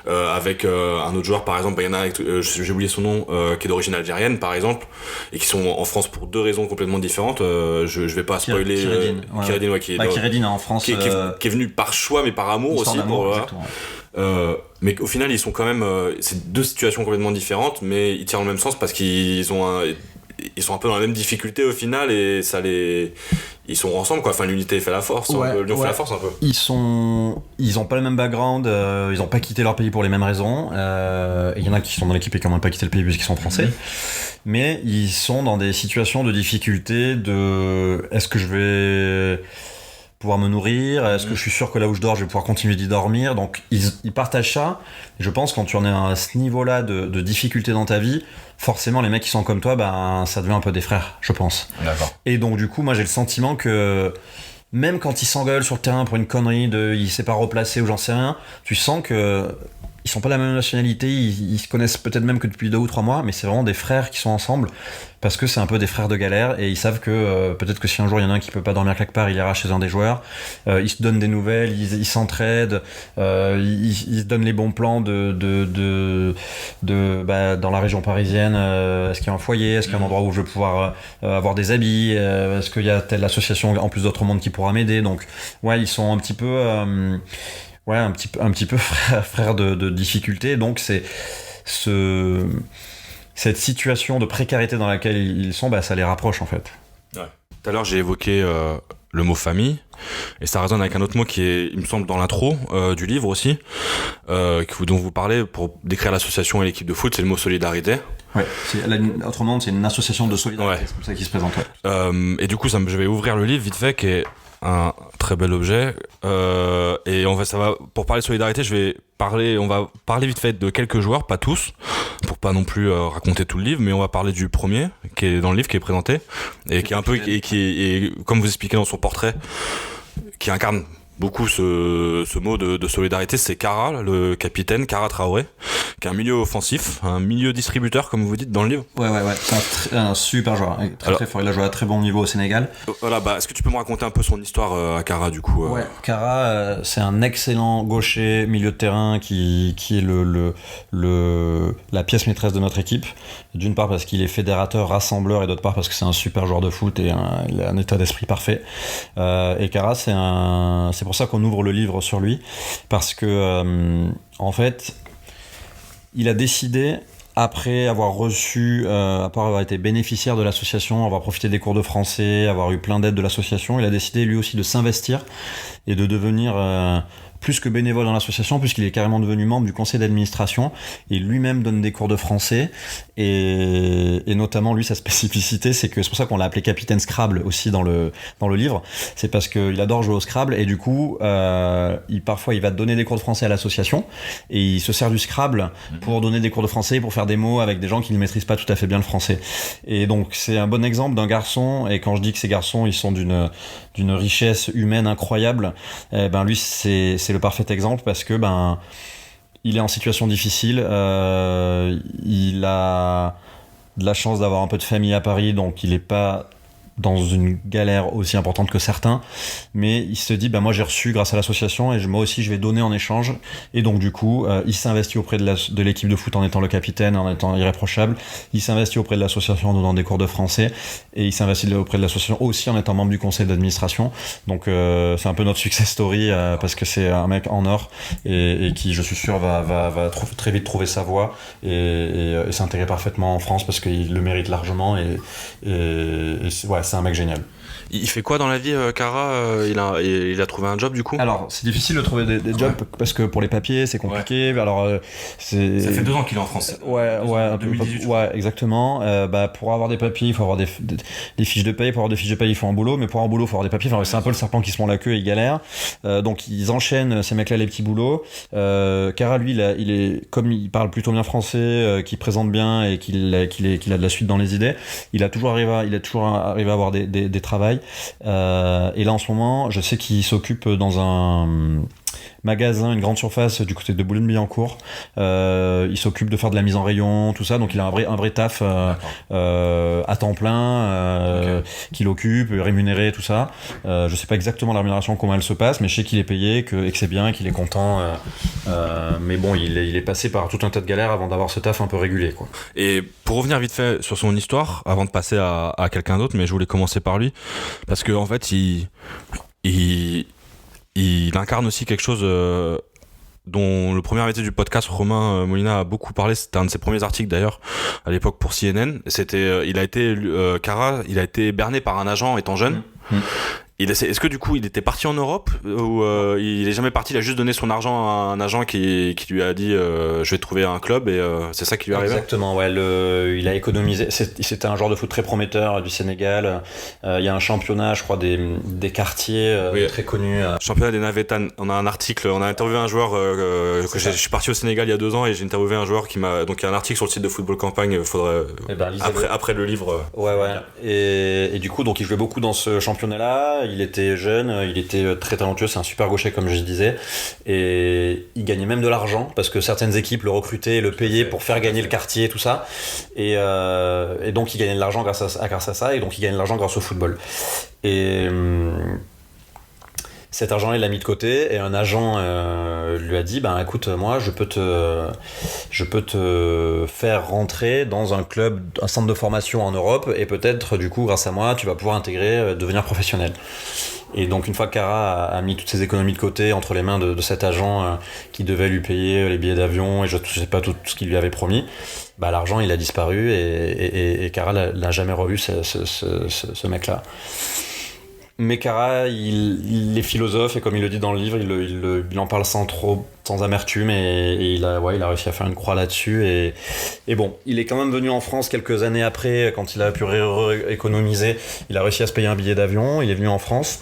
Speaker 2: avec un autre joueur par exemple, il y en a j'ai oublié son nom, qui est d'origine algérienne par exemple, et qui sont en France pour deux raisons complètement différentes. Je vais pas spoiler Kiredine,
Speaker 4: Kiredine en France,
Speaker 2: qui est venu par choix mais par amour aussi, mais au final ils sont quand même c'est deux situations complètement différentes, mais ils tirent dans le même sens parce qu'ils sont un peu dans la même difficulté au final, et ils sont ensemble quoi. Enfin, l'unité fait la force, l'union fait la force un peu.
Speaker 4: Ils ont pas le même background, ils ont pas quitté leur pays pour les mêmes raisons. Il y en a qui sont dans l'équipe et qui n'ont même pas quitté le pays puisqu'ils sont français. Mais ils sont dans des situations de difficulté est-ce que je vais pouvoir me nourrir, est-ce que je suis sûr que là où je dors je vais pouvoir continuer d'y dormir, donc ils partagent ça. Et je pense que quand tu en es à ce niveau là de difficulté dans ta vie, forcément les mecs qui sont comme toi, ça devient un peu des frères, je pense.
Speaker 2: D'accord.
Speaker 4: Et donc du coup moi j'ai le sentiment que même quand ils s'engueulent sur le terrain pour une connerie il s'est pas replacé ou j'en sais rien, tu sens que ils sont pas de la même nationalité, ils se connaissent peut-être même que depuis 2 ou 3 mois, mais c'est vraiment des frères qui sont ensemble, parce que c'est un peu des frères de galère, et ils savent que peut-être que si un jour il y en a un qui peut pas dormir quelque part, il ira chez un des joueurs, ils se donnent des nouvelles, ils s'entraident, ils se donnent les bons plans dans la région parisienne, est-ce qu'il y a un foyer, est-ce qu'il y a un endroit où je vais pouvoir avoir des habits, est-ce qu'il y a telle association en plus d'autres mondes qui pourra m'aider, donc ouais, ils sont un petit peu un petit peu frère de difficulté, donc c'est cette situation de précarité dans laquelle ils sont, ça les rapproche en fait.
Speaker 2: Ouais. Tout à l'heure j'ai évoqué le mot famille, et ça résonne avec un autre mot qui est, il me semble, dans l'intro du livre aussi, dont vous parlez pour décrire l'association et l'équipe de foot, c'est le mot solidarité.
Speaker 4: Ouais, autrement c'est une association de solidarité, ouais. C'est comme ça qu'il se présente. Ouais.
Speaker 2: Et du coup je vais ouvrir le livre vite fait, qui est un très bel objet, et pour parler de solidarité, on va parler vite fait de quelques joueurs, pas tous, pour pas non plus raconter tout le livre, mais on va parler du premier qui est dans le livre, qui est présenté, et qui est un peu, et qui est, comme vous expliquez dans son portrait, qui incarne beaucoup ce mot de solidarité, c'est Kara, le capitaine, Kara Traoré, qui est un milieu offensif, un milieu distributeur, comme vous dites dans le livre.
Speaker 4: Ouais, c'est un super joueur, très fort. Il a joué à très bon niveau au Sénégal.
Speaker 2: Voilà, est-ce que tu peux me raconter un peu son histoire à Kara, du coup
Speaker 4: Ouais, Kara, c'est un excellent gaucher, milieu de terrain, qui est la pièce maîtresse de notre équipe. D'une part parce qu'il est fédérateur, rassembleur, et d'autre part parce que c'est un super joueur de foot et il a un état d'esprit parfait. Et Kara, c'est pour ça qu'on ouvre le livre sur lui, parce que en fait, il a décidé, après avoir reçu, après avoir été bénéficiaire de l'association, avoir profité des cours de français, avoir eu plein d'aides de l'association, il a décidé lui aussi de s'investir et de devenir plus que bénévole dans l'association, puisqu'il est carrément devenu membre du conseil d'administration, et lui-même donne des cours de français, et notamment lui, sa spécificité, c'est pour ça qu'on l'a appelé Capitaine Scrabble aussi dans le livre, c'est parce qu'il adore jouer au Scrabble, et du coup parfois il va donner des cours de français à l'association, et il se sert du Scrabble pour donner des cours de français, pour faire des mots avec des gens qui ne maîtrisent pas tout à fait bien le français. Et donc c'est un bon exemple d'un garçon, et quand je dis que ces garçons ils sont d'une richesse humaine incroyable, lui c'est le parfait exemple, parce que il est en situation difficile, il a de la chance d'avoir un peu de famille à Paris, donc il n'est pas dans une galère aussi importante que certains, mais il se dit moi j'ai reçu grâce à l'association, et moi aussi je vais donner en échange, et donc du coup il s'investit auprès de l'équipe de foot en étant le capitaine, en étant irréprochable, il s'investit auprès de l'association en donnant des cours de français, et il s'investit auprès de l'association aussi en étant membre du conseil d'administration. Donc c'est un peu notre success story, parce que c'est un mec en or, et qui, je suis sûr, va très vite trouver sa voie et s'intégrer parfaitement en France, parce qu'il le mérite largement, et c'est un mec génial.
Speaker 2: Il fait quoi dans la vie, Kara? Il a trouvé un job, du coup?
Speaker 4: Alors, c'est difficile de trouver des jobs, parce que pour les papiers, c'est compliqué. Ouais. Alors,
Speaker 2: ça fait 2 ans qu'il est en France.
Speaker 4: Ouais, exactement. Pour avoir des papiers, il faut avoir des fiches de paye. Pour avoir des fiches de paye, il faut un boulot. Mais pour avoir un boulot, il faut avoir des papiers. Enfin, c'est un peu le serpent qui se mord la queue et il galère. Donc, ils enchaînent, ces mecs-là, les petits boulots. Kara, lui, il est, comme il parle plutôt bien français, qu'il présente bien, et qu'il a de la suite dans les idées, il a toujours arrivé à avoir des travails. Et là en ce moment je sais qu'il s'occupe dans un magasin, une grande surface du côté de Boulogne-Billancourt. Il s'occupe de faire de la mise en rayon, tout ça, donc il a un vrai taf à temps plein, qu'il occupe, rémunéré, tout ça. Je sais pas exactement la rémunération, comment elle se passe, mais je sais qu'il est payé, et que c'est bien, qu'il est content. Mais bon, il est passé par tout un tas de galères avant d'avoir ce taf un peu régulier, quoi.
Speaker 2: Et pour revenir vite fait sur son histoire, avant de passer à quelqu'un d'autre, mais je voulais commencer par lui, parce que en fait, il incarne aussi quelque chose dont le premier invité du podcast, Romain Molina, a beaucoup parlé. C'était un de ses premiers articles d'ailleurs à l'époque pour CNN. Kara, il a été berné par un agent étant jeune. Est-ce que du coup il était parti en Europe, ou il est jamais parti, il a juste donné son argent à un agent qui lui a dit je vais trouver un club, et c'est ça qui lui est arrivé?
Speaker 4: Exactement, ouais, il a économisé. C'était un joueur de foot très prometteur du Sénégal. Il y a un championnat, je crois, des quartiers très connu.
Speaker 2: Championnat des Navétanes. On a un article, on a interviewé un joueur je suis parti au Sénégal il y a 2 ans, et j'ai interviewé un joueur donc il y a un article sur le site de Football Campagne. Il faudrait après le livre.
Speaker 4: Ouais. Et du coup, donc il jouait beaucoup dans ce championnat-là. Il était jeune, il était très talentueux, c'est un super gaucher comme je disais, et il gagnait même de l'argent parce que certaines équipes le recrutaient et le payaient pour faire gagner le quartier, tout ça, et donc il gagnait de l'argent grâce à ça, et donc il gagnait de l'argent grâce au football. Et cet argent il l'a mis de côté, et un agent lui a dit écoute, moi je peux te faire rentrer dans un club, un centre de formation en Europe, et peut-être du coup grâce à moi tu vas pouvoir devenir professionnel. Et donc une fois que Kara a mis toutes ses économies de côté entre les mains de cet agent qui devait lui payer les billets d'avion et je sais pas tout ce qu'il lui avait promis, l'argent il a disparu, et Kara l'a jamais revu, ce mec-là. Mais Kara, il est philosophe, et comme il le dit dans le livre, il en parle sans amertume, et il a réussi à faire une croix là-dessus. Et bon, il est quand même venu en France quelques années après, quand il a pu économiser. Il a réussi à se payer un billet d'avion, il est venu en France,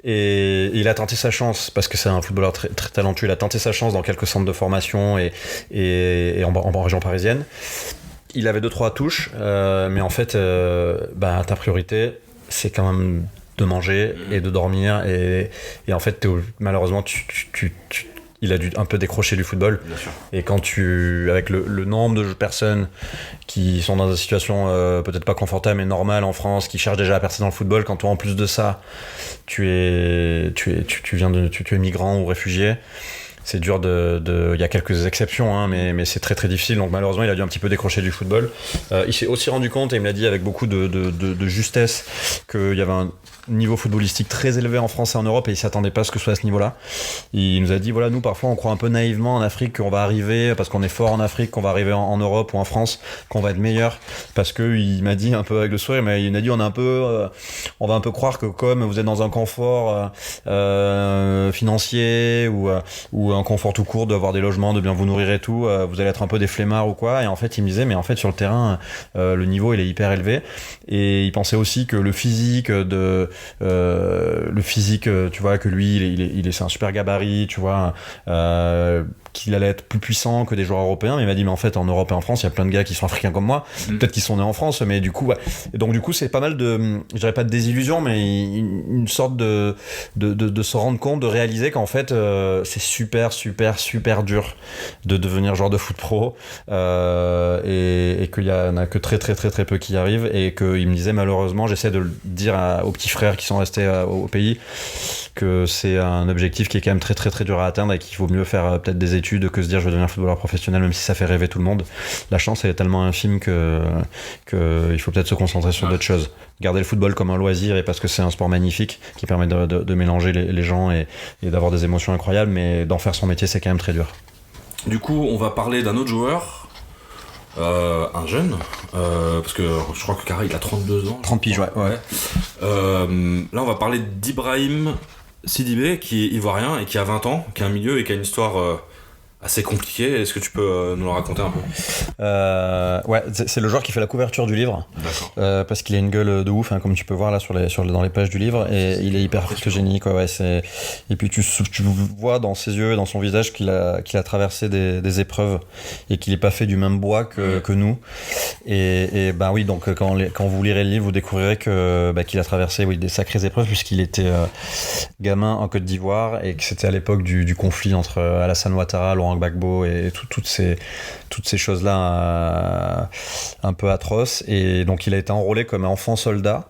Speaker 4: et il a tenté sa chance, parce que c'est un footballeur très, très talentueux. Il a tenté sa chance dans quelques centres de formation et en région parisienne. Il avait 2-3 touches, mais en fait, ta priorité, c'est quand même de manger et de dormir. Et en fait, malheureusement, il a dû un peu décrocher du football.
Speaker 2: Bien sûr.
Speaker 4: Et quand avec le nombre de personnes qui sont dans une situation peut-être pas confortable mais normale en France, qui cherchent déjà à percer dans le football, quand toi en plus de ça, tu es migrant ou réfugié, c'est dur il y a quelques exceptions, hein, mais c'est très très difficile. Donc malheureusement, il a dû un petit peu décrocher du football. Il s'est aussi rendu compte, et il me l'a dit avec beaucoup de justesse, qu'il y avait un niveau footballistique très élevé en France et en Europe, et il s'attendait pas à ce que ce soit à ce niveau-là. Il nous a dit, voilà, nous parfois on croit un peu naïvement en Afrique qu'on va arriver, parce qu'on est fort en Afrique, qu'on va arriver en Europe ou en France, qu'on va être meilleur, parce que il m'a dit un peu avec le sourire, mais il m'a dit on va un peu croire que comme vous êtes dans un confort financier ou un confort tout court, d'avoir des logements, de bien vous nourrir et tout, vous allez être un peu des flemmards ou quoi. Et en fait il me disait, mais en fait sur le terrain le niveau il est hyper élevé. Et il pensait aussi que le physique tu vois, que lui c'est un super gabarit, tu vois, qu'il allait être plus puissant que des joueurs européens. Mais il m'a dit, mais en fait en Europe et en France il y a plein de gars qui sont africains comme moi, peut-être qu'ils sont nés en France, mais du coup ouais. Et donc du coup c'est pas mal je dirais pas de désillusion, mais une sorte de se rendre compte, de réaliser qu'en fait c'est super super super dur de devenir joueur de foot pro, et qu'il y en a que très très très très peu qui y arrivent. Et qu'il me disait, malheureusement, j'essaie de le dire aux petits frères qui sont restés au pays, que c'est un objectif qui est quand même très très très dur à atteindre, et qu'il vaut mieux faire peut-être des études que se dire je vais devenir footballeur professionnel, même si ça fait rêver tout le monde. La chance elle est tellement infime que il faut peut-être se concentrer sur d'autres choses, garder le football comme un loisir, et parce que c'est un sport magnifique qui permet de mélanger les gens et d'avoir des émotions incroyables, mais d'en faire son métier c'est quand même très dur.
Speaker 2: Du coup on va parler d'un autre joueur, un jeune, parce que je crois que Kara il a 32 ans.
Speaker 4: 30 piges, ouais.
Speaker 2: Là on va parler d'Ibrahim Sidibé, qui est ivoirien et qui a 20 ans, qui a un milieu et qui a une histoire assez compliquée. Est-ce que tu peux nous le raconter un peu?
Speaker 4: Ouais, c'est le joueur qui fait la couverture du livre.
Speaker 2: D'accord.
Speaker 4: Parce qu'il a une gueule de ouf, hein, comme tu peux voir là dans les pages du livre, et il est hyper photogénique. Ouais, et puis tu vois dans ses yeux et dans son visage qu'il a traversé des épreuves, et qu'il n'est pas fait du même bois que nous. Et ben oui, donc quand vous lirez le livre, vous découvrirez qu'il a traversé des sacrées épreuves, puisqu'il était gamin en Côte d'Ivoire, et que c'était à l'époque du conflit entre Alassane Ouattara, Laurent Gbagbo et toutes ces choses-là un peu atroces. Et donc il a été enrôlé comme enfant soldat.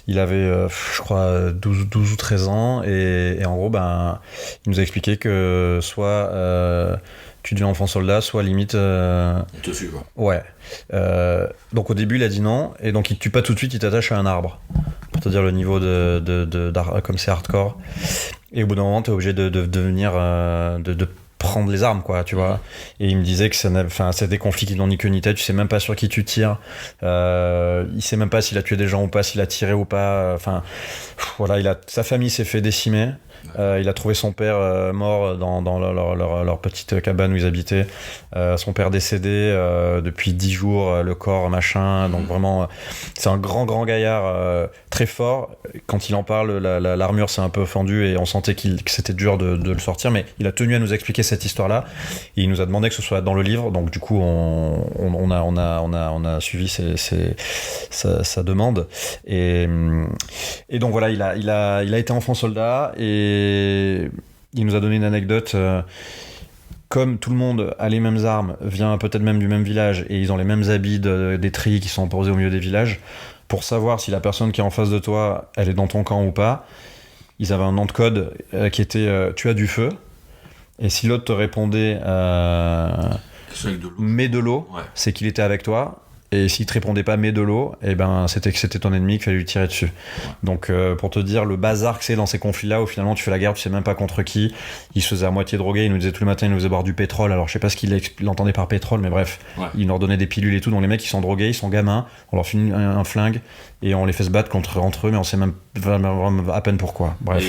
Speaker 4: Il avait, je crois, 12 ou 13 ans, et en gros, il nous a expliqué que soit tu deviens enfant soldat, soit limite...
Speaker 2: On te suit, quoi.
Speaker 4: Ouais. Donc au début, il a dit non, et donc il te tue pas tout de suite, il t'attache à un arbre, pour te dire le niveau comme c'est hardcore. Et au bout d'un moment, t'es obligé de devenir... de prendre les armes, quoi, tu vois. Et il me disait que c'est des conflits qui n'ont ni queue ni tête, tu sais même pas sur qui tu tires, il sait même pas s'il a tué des gens ou pas, s'il a tiré ou pas, voilà, sa famille s'est fait décimer. Il a trouvé son père mort dans leur petite cabane où ils habitaient, son père décédé depuis 10 jours, le corps machin, donc vraiment c'est un grand gaillard, très fort. Quand il en parle, l'armure s'est un peu fendue, et on sentait que c'était dur de le sortir, mais il a tenu à nous expliquer cette histoire-là, et il nous a demandé que ce soit dans le livre. Donc du coup on a suivi sa demande, et donc voilà, il a été enfant soldat, et il nous a donné une anecdote. Comme tout le monde a les mêmes armes, vient peut-être même du même village, et ils ont les mêmes habits des treillis qui sont posés au milieu des villages, pour savoir si la personne qui est en face de toi, elle est dans ton camp ou pas, ils avaient un nom de code qui était tu as du feu. Et si l'autre te répondait mets de l'eau, ouais, c'est qu'il était avec toi. Et s'il te répondait pas mets de l'eau, et c'était que c'était ton ennemi, qu'il fallait lui tirer dessus. Donc pour te dire le bazar que c'est dans ces conflits-là, où finalement tu fais la guerre, tu sais même pas contre qui. Il se faisait à moitié droguer, il nous disait tous les matins, il nous faisait boire du pétrole. Alors je sais pas ce qu'il entendait par pétrole, mais bref, ouais, il leur donnait des pilules et tout. Donc les mecs, ils sont drogués, ils sont gamins, on leur finit un flingue, et on les fait se battre entre eux, mais on sait même à peine pourquoi. Bref.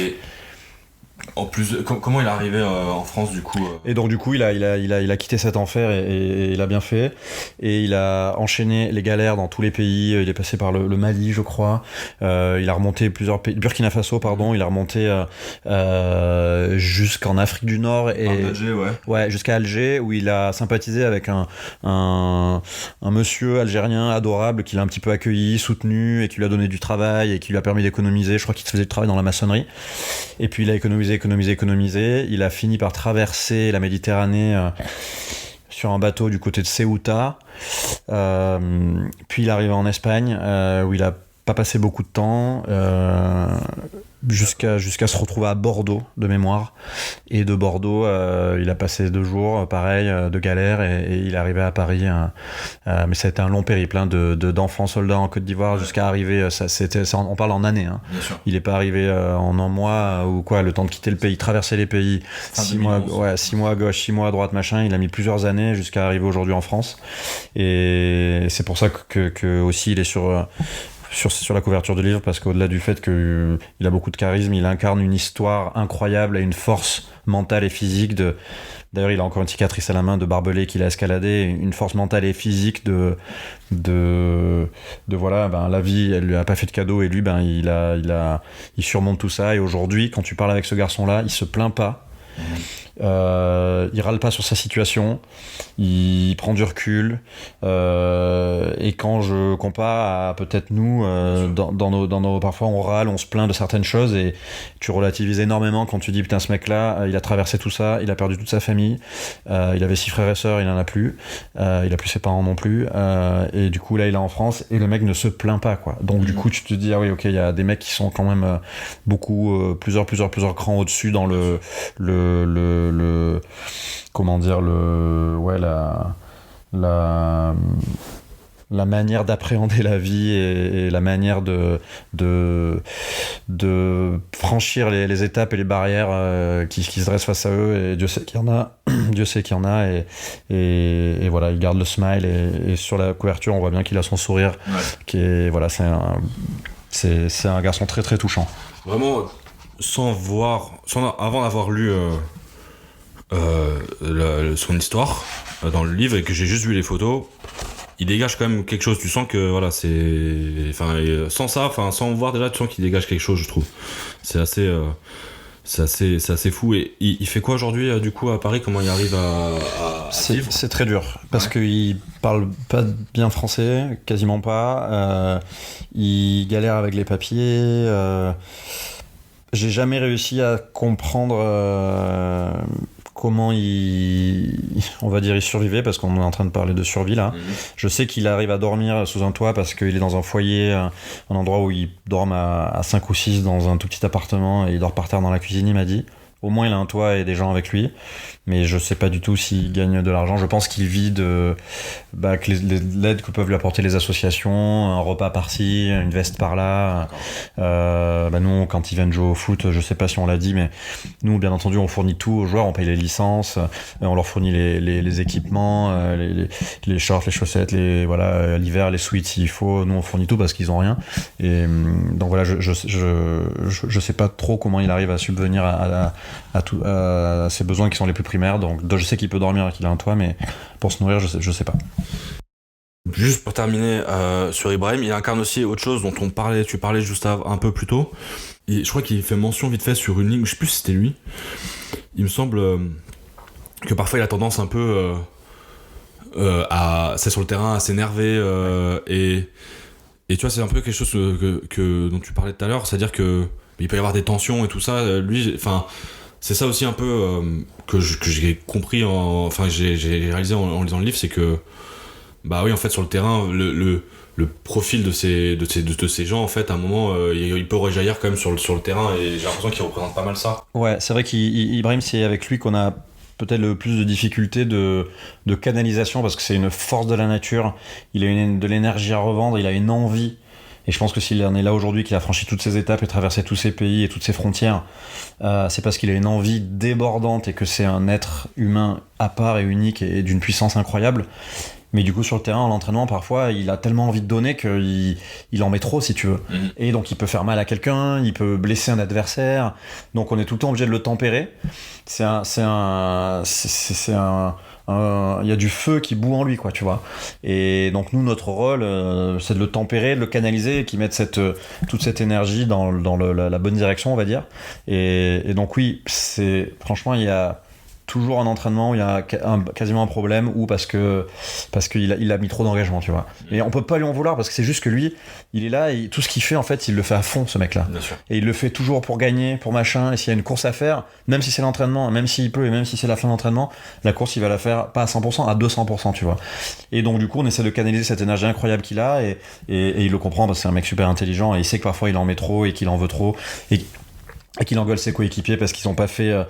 Speaker 2: En plus, comment il est arrivé en France du coup
Speaker 4: Et donc du coup il a quitté cet enfer et il a bien fait, et il a enchaîné les galères dans tous les pays. Il est passé par le Mali, je crois, il a remonté plusieurs pays, Burkina Faso pardon, il a remonté jusqu'en Afrique du Nord et
Speaker 2: Alger,
Speaker 4: ouais, jusqu'à Alger, où il a sympathisé avec un monsieur algérien adorable qui l'a un petit peu accueilli, soutenu, et qui lui a donné du travail et qui lui a permis d'économiser. Je crois qu'il faisait du travail dans la maçonnerie, et puis il a économisé. Il a fini par traverser la Méditerranée sur un bateau du côté de Ceuta. Puis il est arrivé en Espagne, où il a pas passé beaucoup de temps, jusqu'à se retrouver à Bordeaux de mémoire. Et de Bordeaux, il a passé 2 jours, pareil, de galère, et il est arrivé à Paris. Mais ça a été un long périple, hein, d'enfants soldats en Côte d'Ivoire jusqu'à arriver. On parle en années. Hein. Il n'est pas arrivé en un mois ou quoi, le temps de quitter le pays, traverser les pays. 6 mois à gauche, 6 mois à droite, machin. Il a mis plusieurs années jusqu'à arriver aujourd'hui en France. Et c'est pour ça que aussi il est sur la couverture du livre, parce qu'au-delà du fait qu'il a beaucoup de charisme, il incarne une histoire incroyable et une force mentale et physique d'ailleurs il a encore une cicatrice à la main de barbelé qu'il a escaladé, une force mentale et physique de voilà, la vie elle lui a pas fait de cadeau, et lui il surmonte tout ça. Et aujourd'hui, quand tu parles avec ce garçon là, il se plaint pas. Il râle pas sur sa situation, il prend du recul, et quand je compare à peut-être nous, dans nos parfois on râle, on se plaint de certaines choses, et tu relativises énormément quand tu dis putain, ce mec là il a traversé tout ça, il a perdu toute sa famille, il avait 6 frères et sœurs, il en a plus, il a plus ses parents non plus, et du coup là il est en France et le mec ne se plaint pas, quoi. Donc du coup tu te dis ah oui, ok, il y a des mecs qui sont quand même beaucoup plusieurs crans au-dessus dans comment dire, la manière d'appréhender la vie, et la manière de franchir les étapes et les barrières qui se dressent face à eux. Et Dieu sait qu'il y en a, et voilà, il garde le smile, et sur la couverture on voit bien qu'il a son sourire, qui est, voilà, c'est un garçon très très touchant.
Speaker 2: Vraiment, avant d'avoir lu son histoire dans le livre, et que j'ai juste vu les photos, il dégage quand même quelque chose. Tu sens que voilà, sans voir déjà, tu sens qu'il dégage quelque chose, je trouve. C'est assez fou. Et il fait quoi aujourd'hui du coup à Paris? Comment il arrive à vivre?
Speaker 4: C'est très dur parce qu'il parle pas bien français, quasiment pas. Il galère avec les papiers. J'ai jamais réussi à comprendre comment il survivait, parce qu'on est en train de parler de survie là. Je sais qu'il arrive à dormir sous un toit parce qu'il est dans un foyer, un endroit où il dorme à 5 ou 6 dans un tout petit appartement, et il dort par terre dans la cuisine, il m'a dit. Au moins il a un toit et des gens avec lui, mais je sais pas du tout s'il gagne de l'argent. Je pense qu'il vit de que l'aide que peuvent lui apporter les associations, un repas par-ci, une veste par-là. Nous, quand ils viennent jouer au foot, je sais pas si on l'a dit, mais nous, bien entendu, on fournit tout aux joueurs, on paye les licences, on leur fournit les équipements, les shorts, les chaussettes, l'hiver, les sweats s'il faut. Nous, on fournit tout parce qu'ils ont rien. Et donc voilà, je sais pas trop comment il arrive à subvenir à ses besoins qui sont les plus primaires. Donc je sais qu'il peut dormir et qu'il a un toit, mais pour se nourrir, je sais pas.
Speaker 2: Juste pour terminer sur Ibrahim, il incarne aussi autre chose dont tu parlais juste un peu plus tôt. Je crois qu'il fait mention vite fait sur une ligne, je sais plus si c'était lui. Il me semble que parfois il a tendance un peu c'est sur le terrain, à s'énerver, et tu vois, c'est un peu quelque chose dont tu parlais tout à l'heure, c'est-à-dire que il peut y avoir des tensions et tout ça. Lui, c'est ça aussi un peu que j'ai compris, j'ai réalisé en lisant le livre, c'est que oui, en fait, sur le terrain, le profil de ces gens, en fait, à un moment, il peut rejaillir quand même sur le terrain, et j'ai l'impression qu'il représente pas mal ça.
Speaker 4: Ouais, c'est vrai qu'Ibrahim, c'est avec lui qu'on a peut-être le plus de difficultés de canalisation, parce que c'est une force de la nature. Il a de l'énergie à revendre, il a une envie. Et je pense que s'il en est là aujourd'hui, qu'il a franchi toutes ces étapes et traversé tous ces pays et toutes ces frontières, c'est parce qu'il a une envie débordante, et que c'est un être humain à part et unique et d'une puissance incroyable. Mais du coup, sur le terrain, en l'entraînement, parfois, il a tellement envie de donner qu'il en met trop, si tu veux. Et donc, il peut faire mal à quelqu'un, il peut blesser un adversaire. Donc, on est tout le temps obligé de le tempérer. Il y a du feu qui bout en lui, quoi, tu vois. Et donc, nous, notre rôle, c'est de le tempérer, de le canaliser, et qu'il mette toute cette énergie dans la bonne direction, on va dire. Et donc, oui, franchement, il y a toujours un entraînement où il y a quasiment un problème, ou parce qu'il a mis trop d'engagement, tu vois. Et on peut pas lui en vouloir, parce que c'est juste que lui, il est là, et tout ce qu'il fait, en fait, il le fait à fond, ce mec-là.
Speaker 2: Bien sûr.
Speaker 4: Et il le fait toujours pour gagner, pour machin, et s'il y a une course à faire, même si c'est l'entraînement, même s'il peut, et même si c'est la fin d'entraînement, la course, il va la faire pas à 100%, à 200%, tu vois. Et donc, du coup, on essaie de canaliser cette énergie incroyable qu'il a, et il le comprend, parce que c'est un mec super intelligent, et il sait que parfois il en met trop, et qu'il en veut trop, et qu'il engueule ses coéquipiers parce qu'ils ont pas fait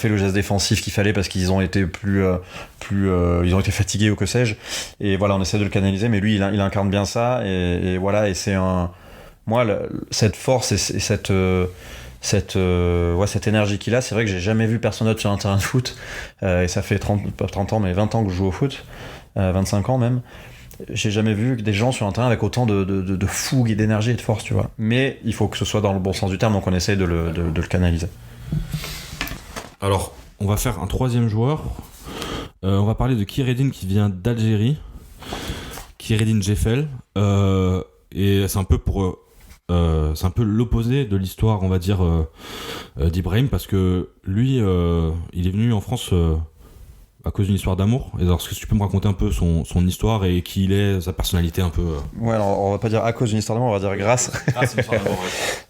Speaker 4: le geste défensif qu'il fallait, parce qu'ils ont été ils ont été fatigués ou que sais-je. Et voilà, on essaie de le canaliser, mais lui il incarne bien ça, et voilà, et c'est cette force et cette énergie qu'il a, c'est vrai que j'ai jamais vu personne d'autre sur un terrain de foot, et ça fait 30 ans, mais 20 ans que je joue au foot, 25 ans même. J'ai jamais vu des gens sur un terrain avec autant de fougue et d'énergie et de force, tu vois. Mais il faut que ce soit dans le bon sens du terme, donc on essaye de le canaliser.
Speaker 5: Alors, on va faire un troisième joueur. On va parler de Kheireddine, qui vient d'Algérie. Kheireddine Jeffel. Et c'est un peu c'est un peu l'opposé de l'histoire, on va dire, d'Ibrahim, parce que lui, il est venu en France à cause d'une histoire d'amour. Et alors, est-ce que tu peux me raconter un peu son histoire et qui il est, sa personnalité un peu
Speaker 4: Ouais, alors on va pas dire à cause d'une histoire d'amour, on va dire grâce.
Speaker 2: c'est une histoire d'amour,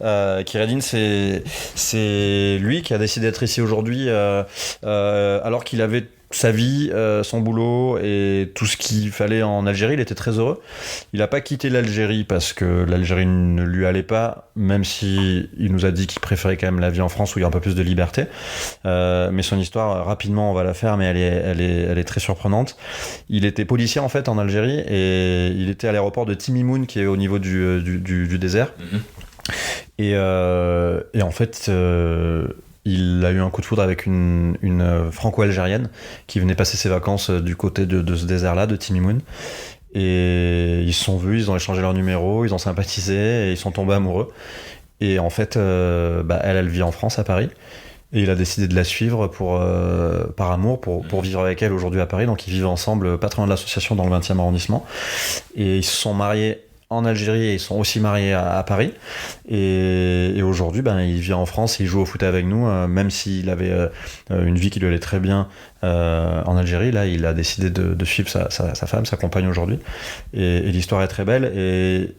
Speaker 2: ouais.
Speaker 4: Kheireddine, c'est lui qui a décidé d'être ici aujourd'hui, alors qu'il avait sa vie, son boulot et tout ce qu'il fallait en Algérie. Il était très heureux. Il n'a pas quitté l'Algérie parce que l'Algérie ne lui allait pas, même si il nous a dit qu'il préférait quand même la vie en France où il y a un peu plus de liberté. Mais son histoire, rapidement on va la faire, mais elle est très surprenante. Il était policier en fait en Algérie, et il était à l'aéroport de Timimoun, qui est au niveau du désert. Et en fait, il a eu un coup de foudre avec une franco-algérienne qui venait passer ses vacances du côté de ce désert-là, de Timimoun. Et ils se sont vus, ils ont échangé leurs numéros, ils ont sympathisé, et ils sont tombés amoureux. Et en fait, elle vit en France, à Paris. Et il a décidé de la suivre par amour, pour vivre avec elle aujourd'hui à Paris. Donc ils vivent ensemble, pas très loin de l'association, dans le 20e arrondissement. Et ils se sont mariés en Algérie, et ils sont aussi mariés à Paris, et aujourd'hui il vit en France, il joue au foot avec nous, même s'il avait une vie qui lui allait très bien en Algérie. Là il a décidé de suivre sa femme, sa compagne aujourd'hui, et l'histoire est très belle, et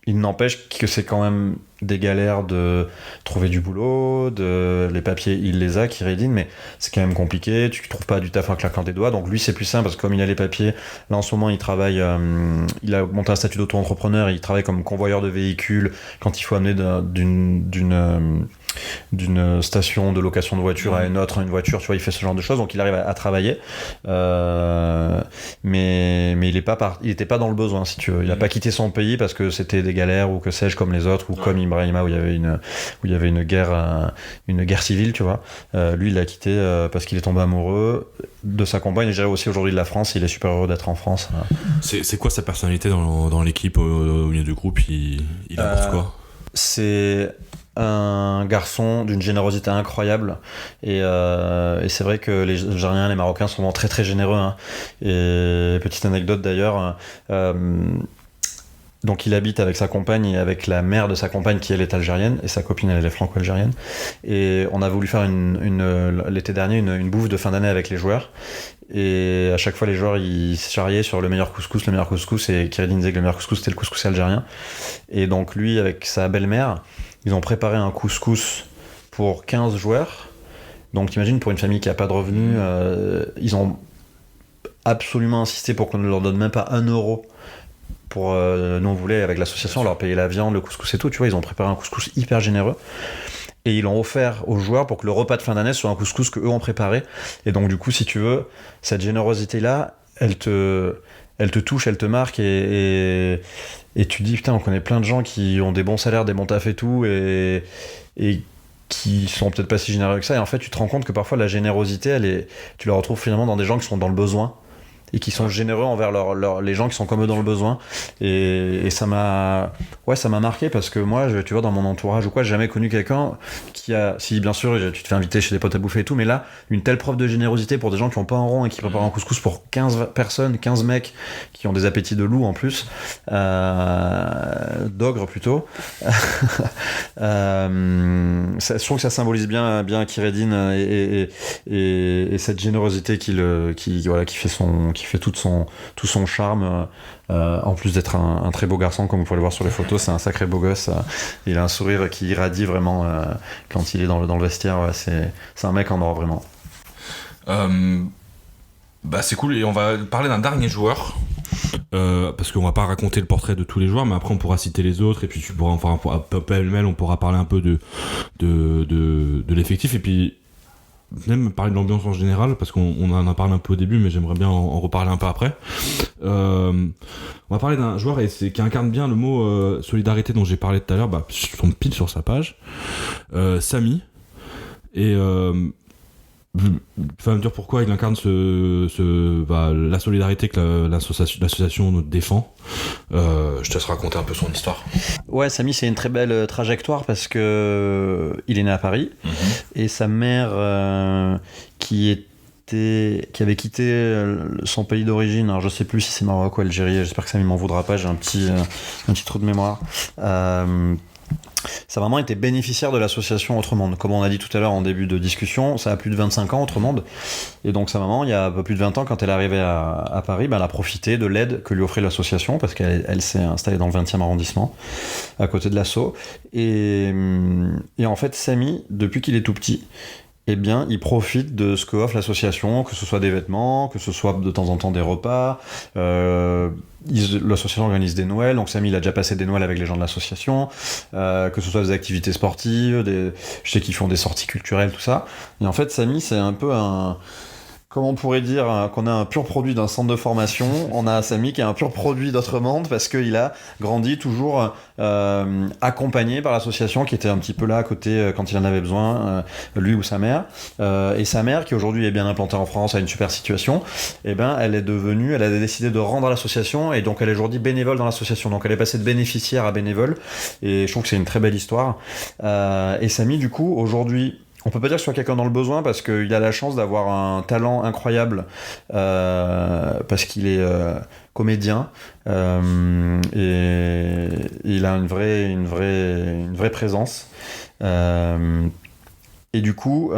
Speaker 4: il n'empêche que c'est quand même des galères de trouver du boulot, les papiers il les a, Kheireddine, mais c'est quand même compliqué, tu trouves pas du taf en claquant des doigts. Donc lui c'est plus simple, parce que comme il a les papiers, là en ce moment il travaille, il a monté un statut d'auto-entrepreneur, il travaille comme convoyeur de véhicules quand il faut amener d'une station de location de voiture à une autre, une voiture, tu vois, il fait ce genre de choses, donc il arrive à travailler, mais il était pas dans le besoin, si tu veux. Il a pas quitté son pays parce que c'était des galères ou que sais-je, comme les autres, ou comme Ibrahima, où il y avait une guerre civile, tu vois. Lui il l'a quitté parce qu'il est tombé amoureux de sa compagne, et j'ai aussi aujourd'hui de la France, il est super heureux d'être en France.
Speaker 5: C'est quoi sa personnalité dans l'équipe, au milieu du groupe? Il apporte quoi?
Speaker 4: C'est un garçon d'une générosité incroyable, et c'est vrai que les Algériens, les Marocains sont vraiment très très généreux, hein. Et petite anecdote d'ailleurs, donc il habite avec sa compagne et avec la mère de sa compagne, qui elle est algérienne, et sa copine elle est franco-algérienne, et on a voulu faire l'été dernier une bouffe de fin d'année avec les joueurs, et à chaque fois les joueurs ils se charriaient sur le meilleur couscous, et Kheireddine disait que le meilleur couscous c'était le couscous algérien. Et donc lui avec sa belle-mère, ils ont préparé un couscous pour 15 joueurs. Donc t'imagines, pour une famille qui a pas de revenus, ils ont absolument insisté pour qu'on ne leur donne même pas 1 euro. Nous on voulait, avec l'association, leur payer la viande, le couscous et tout, tu vois. Ils ont préparé un couscous hyper généreux, et ils l'ont offert aux joueurs pour que le repas de fin d'année soit un couscous qu'eux ont préparé. Et donc du coup, si tu veux, cette générosité là, elle te touche, elle te marque, et tu te dis putain, on connaît plein de gens qui ont des bons salaires, des bons tafs et tout, et qui sont peut-être pas si généreux que ça, et en fait tu te rends compte que parfois la générosité tu la retrouves finalement dans des gens qui sont dans le besoin. et qui sont généreux envers les gens qui sont comme eux dans le besoin. Et ça m'a marqué parce que moi, tu vois, dans mon entourage ou quoi, j'ai jamais connu quelqu'un qui a, si bien sûr, tu te fais inviter chez des potes à bouffer et tout, mais là, une telle preuve de générosité pour des gens qui ont pas un rond et qui préparent un couscous pour 15 personnes, 15 mecs qui ont des appétits de loup en plus, d'ogre plutôt. Je trouve que ça symbolise bien Kheireddine et cette générosité qui fait tout son charme. En plus d'être un très beau garçon, comme vous pouvez le voir sur les photos, c'est un sacré beau gosse. Il a un sourire qui irradie vraiment quand il est dans le vestiaire. Ouais, c'est un mec en or vraiment.
Speaker 2: C'est cool, et on va parler d'un dernier joueur. Parce qu'on va pas raconter le portrait de tous les joueurs, mais après on pourra citer les autres, et puis tu pourras, enfin, pêle-mêle, on pourra parler un peu de l'effectif, et puis même parler de l'ambiance en général, parce qu'on en a parlé un peu au début, mais j'aimerais bien en reparler un peu après. On va parler d'un joueur qui incarne bien le mot solidarité dont j'ai parlé tout à l'heure. Je tombe pile sur sa page. Samy. Et tu vas me dire pourquoi il incarne la solidarité que l'association nous défend. Je te laisse raconter un peu son histoire.
Speaker 4: Ouais, Samy, c'est une très belle trajectoire parce que il est né à Paris et sa mère qui avait quitté son pays d'origine, alors je sais plus si c'est Maroc ou Algérie, j'espère que Samy m'en voudra pas, j'ai un petit trou de mémoire. Sa maman était bénéficiaire de l'association Autre Monde. Comme on a dit tout à l'heure en début de discussion, ça a plus de 25 ans, Autre Monde. Et donc sa maman, il y a un peu plus de 20 ans, quand elle est arrivée à Paris, elle a profité de l'aide que lui offrait l'association, parce qu'elle s'est installée dans le 20e arrondissement, à côté de l'asso. Et en fait, Samy, depuis qu'il est tout petit, il profite de ce que offre l'association, que ce soit des vêtements, que ce soit de temps en temps des repas. L'association organise des Noëls, donc Samy il a déjà passé des Noëls avec les gens de l'association, que ce soit des activités sportives, je sais qu'ils font des sorties culturelles, tout ça. Et en fait, Samy, c'est un peu comment on pourrait dire qu'on a un pur produit d'un centre de formation. On a Samy qui est un pur produit d'Autre Monde parce qu'il a grandi toujours accompagné par l'association qui était un petit peu là à côté quand il en avait besoin, lui ou sa mère. Et sa mère, qui aujourd'hui est bien implantée en France, a une super situation, elle a décidé de rendre à l'association et donc elle est aujourd'hui bénévole dans l'association. Donc elle est passée de bénéficiaire à bénévole et je trouve que c'est une très belle histoire. Et Samy, du coup, aujourd'hui, on peut pas dire que ce soit quelqu'un dans le besoin parce qu'il a la chance d'avoir un talent incroyable parce qu'il est comédien et il a une vraie présence et du coup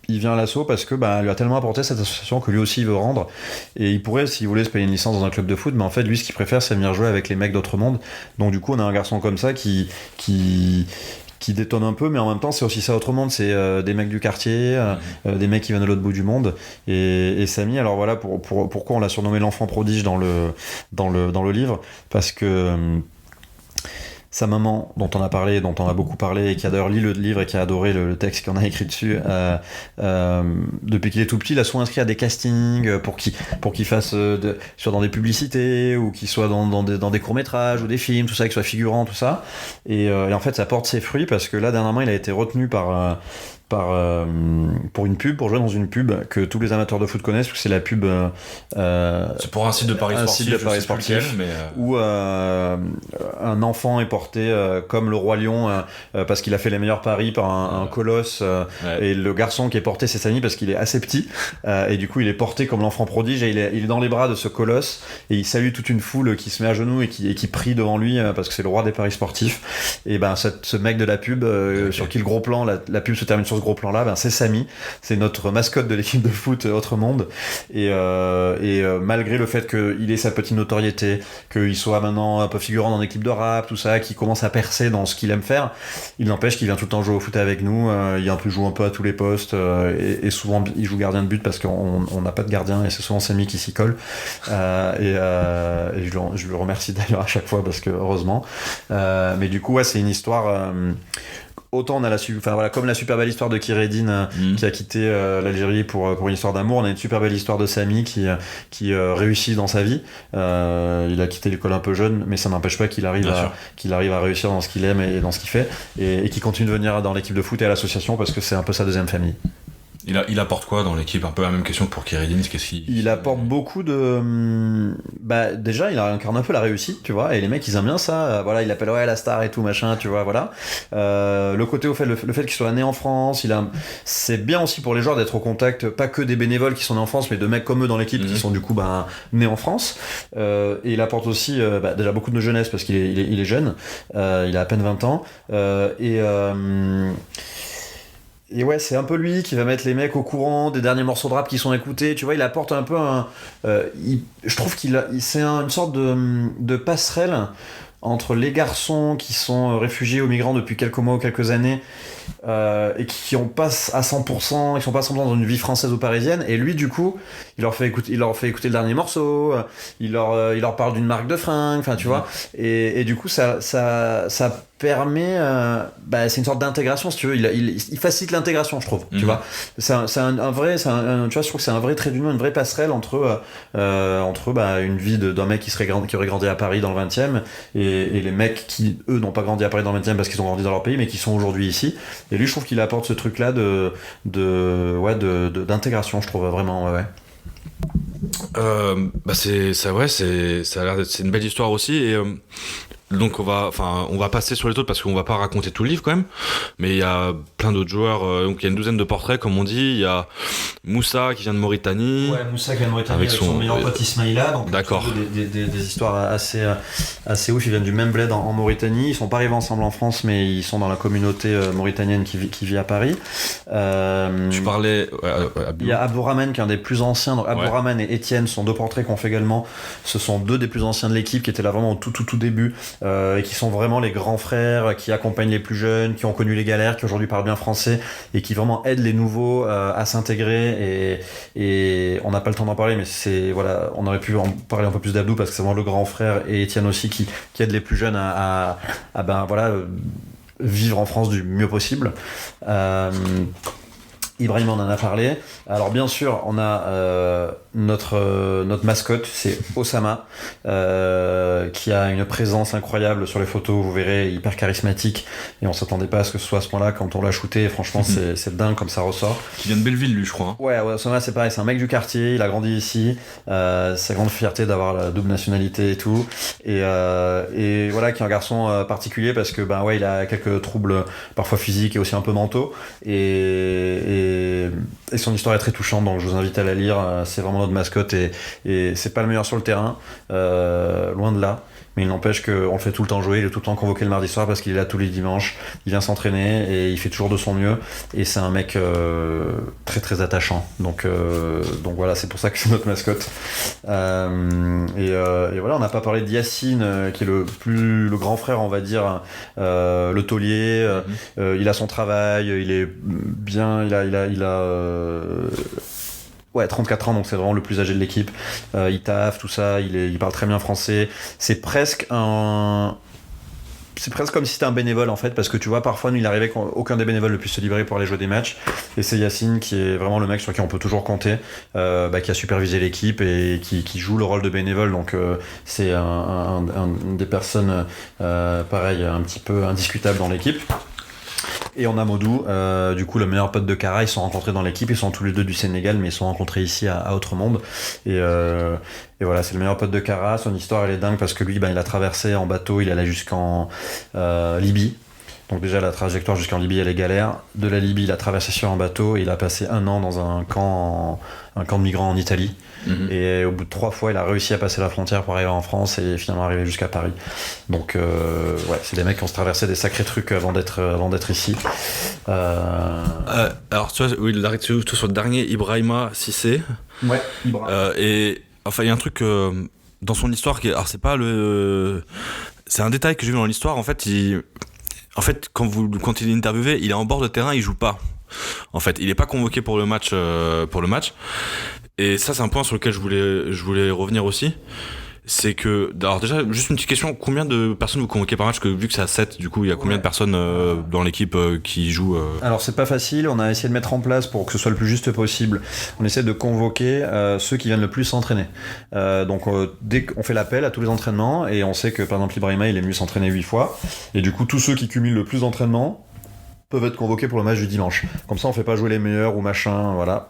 Speaker 4: il vient à l'assaut parce que lui a tellement apporté cette association que lui aussi il veut rendre et il pourrait, s'il voulait, se payer une licence dans un club de foot, mais en fait lui ce qu'il préfère c'est venir jouer avec les mecs d'Autre Monde. Donc du coup on a un garçon comme ça qui détonne un peu, mais en même temps c'est aussi ça Autre Monde, c'est des mecs du quartier, des mecs qui viennent de l'autre bout du monde. Et Samy, alors voilà pourquoi on l'a surnommé l'enfant prodige dans le livre, parce que sa maman, dont on a parlé, dont on a beaucoup parlé, et qui a d'ailleurs lu le livre et qui a adoré le texte qu'on a écrit dessus, depuis qu'il est tout petit, il a souvent inscrit à des castings pour qu'il fasse soit dans des publicités ou qu'il soit dans des courts-métrages ou des films, tout ça, qu'il soit figurant, tout ça. Et en fait, ça porte ses fruits parce que là, dernièrement, il a été retenu pour une pub, pour jouer dans une pub que tous les amateurs de foot connaissent, parce que c'est la pub
Speaker 2: c'est pour un site de paris sportif,
Speaker 4: où un enfant est porté comme le roi lion parce qu'il a fait les meilleurs paris par un colosse, et le garçon qui est porté c'est Samy parce qu'il est assez petit et du coup il est porté comme l'enfant prodige et il est dans les bras de ce colosse et il salue toute une foule qui se met à genoux et qui prie devant lui parce que c'est le roi des paris sportifs. Et ce mec de la pub sur qui le gros plan, la pub se termine sur ce gros plan là, c'est Samy, c'est notre mascotte de l'équipe de foot Autre Monde. Et malgré le fait qu'il ait sa petite notoriété, qu'il soit maintenant un peu figurant dans l'équipe de rap, tout ça, qu'il commence à percer dans ce qu'il aime faire, il n'empêche qu'il vient tout le temps jouer au foot avec nous. Il joue un peu à tous les postes et souvent il joue gardien de but parce qu'on n'a pas de gardien et c'est souvent Samy qui s'y colle. Et je le remercie d'ailleurs à chaque fois parce que heureusement. Mais du coup, c'est une histoire. Autant on a comme la super belle histoire de Kheireddine qui a quitté l'Algérie pour une histoire d'amour, on a une super belle histoire de Samy qui réussit dans sa vie. Il a quitté l'école un peu jeune, mais ça n'empêche pas qu'il arrive à réussir dans ce qu'il aime et dans ce qu'il fait, et qui continue de venir dans l'équipe de foot et à l'association parce que c'est un peu sa deuxième famille.
Speaker 2: Il apporte quoi dans l'équipe? Un peu la même question pour Kheireddine.
Speaker 4: Il apporte beaucoup de. Déjà, il incarne un peu la réussite, tu vois, et les mecs ils aiment bien ça. Voilà, il appelle la star et tout machin, tu vois, voilà. Le côté le fait qu'il soit né en France, c'est bien aussi pour les joueurs d'être au contact, pas que des bénévoles qui sont nés en France, mais de mecs comme eux dans l'équipe qui sont du coup nés en France. Et il apporte aussi déjà beaucoup de jeunesse parce qu'il est jeune, il a à peine 20 ans. Et ouais, c'est un peu lui qui va mettre les mecs au courant des derniers morceaux de rap qui sont écoutés. Tu vois, il apporte un peu je trouve c'est une sorte de passerelle entre les garçons qui sont réfugiés ou migrants depuis quelques mois ou quelques années et qui ont pas à 100%, ils sont pas à 100% dans une vie française ou parisienne, et lui du coup il leur fait écouter le dernier morceau, il leur parle d'une marque de fringues, enfin tu vois, et du coup ça permet c'est une sorte d'intégration si tu veux, il facilite l'intégration, je trouve, tu vois, c'est un vrai, tu vois, je trouve que c'est un vrai trait d'union, une vraie passerelle entre une vie d'un mec qui aurait grandi à Paris dans le 20e et les mecs qui eux n'ont pas grandi à Paris dans le 20e parce qu'ils ont grandi dans leur pays mais qui sont aujourd'hui ici. Et lui, je trouve qu'il apporte ce truc-là d'intégration, je trouve vraiment. Ouais.
Speaker 2: C'est une belle histoire aussi. Et donc on va passer sur les autres parce qu'on va pas raconter tout le livre quand même, mais il y a plein d'autres joueurs, donc il y a une douzaine de portraits comme on dit. Il y a Moussa qui vient de Mauritanie.
Speaker 4: Ouais, Moussa qui vient de Mauritanie avec son meilleur pote Ismaïla. Donc
Speaker 2: d'accord.
Speaker 4: Des histoires assez ouf. Ils viennent du même bled en Mauritanie. Ils sont pas arrivés ensemble en France, mais ils sont dans la communauté mauritanienne qui vit à Paris.
Speaker 2: Tu parlais.
Speaker 4: Il y a Abdourahmane qui est un des plus anciens. Donc Abdourahmane et Étienne sont deux portraits qu'on fait également. Ce sont deux des plus anciens de l'équipe qui étaient là vraiment au tout début. Et qui sont vraiment les grands frères qui accompagnent les plus jeunes, qui ont connu les galères, qui aujourd'hui parlent bien français et qui vraiment aident les nouveaux à s'intégrer. Et on n'a pas le temps d'en parler, mais on aurait pu en parler un peu plus d'Abdou parce que c'est vraiment le grand frère, et Étienne aussi qui aident les plus jeunes à vivre en France du mieux possible. Ibrahim, on en a parlé. Alors bien sûr, on a notre mascotte, c'est Osama, qui a une présence incroyable sur les photos, vous verrez, hyper charismatique, et on s'attendait pas à ce que ce soit à ce point-là quand on l'a shooté, et franchement c'est dingue comme ça ressort.
Speaker 2: Qui vient de Belleville lui, je crois.
Speaker 4: Ouais, Osama c'est pareil, c'est un mec du quartier, il a grandi ici, sa grande fierté d'avoir la double nationalité et tout, et voilà, qui est un garçon particulier parce que il a quelques troubles parfois physiques et aussi un peu mentaux, et son histoire est très touchante, donc je vous invite à la lire. C'est vraiment notre mascotte, et c'est pas le meilleur sur le terrain, loin de là, mais il n'empêche qu'on le fait tout le temps jouer. Il est tout le temps convoqué le mardi soir parce qu'il est là tous les dimanches, il vient s'entraîner et il fait toujours de son mieux, et c'est un mec très très attachant, donc voilà, c'est pour ça que c'est notre mascotte. Et voilà, on n'a pas parlé de Yacine, qui est le grand frère, on va dire, le taulier. Il a son travail, il est bien, il a 34 ans, donc c'est vraiment le plus âgé de l'équipe. Il taffe, tout ça, il parle très bien français. C'est presque comme si c'était un bénévole en fait, parce que tu vois, parfois nous il arrivait qu'aucun des bénévoles ne puisse se libérer pour aller jouer des matchs, et c'est Yacine qui est vraiment le mec sur qui on peut toujours compter, qui a supervisé l'équipe et qui joue le rôle de bénévole, donc c'est une des personnes pareil, un petit peu indiscutable dans l'équipe. Et on a Modou, du coup le meilleur pote de Kara. Ils sont rencontrés dans l'équipe, ils sont tous les deux du Sénégal, mais ils sont rencontrés ici à Outremonde. Et voilà, c'est le meilleur pote de Kara. Son histoire elle est dingue parce que lui, il a traversé en bateau, il allait jusqu'en Libye. Donc déjà la trajectoire jusqu'en Libye elle est galère. De la Libye il a traversé sur un bateau et il a passé 1 an dans un camp de migrants en Italie. Et au bout de 3 fois il a réussi à passer la frontière pour arriver en France et finalement arriver jusqu'à Paris. Donc c'est des mecs qui ont traversé des sacrés trucs avant d'être ici.
Speaker 2: Alors tu vois, oui, il arrive tout sur le dernier, Ibrahima Cissé.
Speaker 4: Ouais, Ibrahima.
Speaker 2: Et enfin il y a un truc dans son histoire qui est, alors c'est un détail que j'ai vu dans l'histoire. En fait quand il est interviewé, il est en bord de terrain, il joue pas. En fait, il est pas convoqué pour le match. Et ça, c'est un point sur lequel je voulais revenir aussi. C'est que, alors déjà, juste une petite question, combien de personnes vous convoquez par match, que vu que c'est à 7, du coup, il y a combien de personnes dans l'équipe qui jouent
Speaker 4: Alors c'est pas facile, on a essayé de mettre en place pour que ce soit le plus juste possible. On essaie de convoquer ceux qui viennent le plus s'entraîner. Donc dès qu'on fait l'appel à tous les entraînements, et on sait que par exemple Ibrahima il est venu s'entraîner 8 fois, et du coup tous ceux qui cumulent le plus d'entraînements, peuvent être convoqués pour le match du dimanche. Comme ça, on fait pas jouer les meilleurs ou machin, voilà.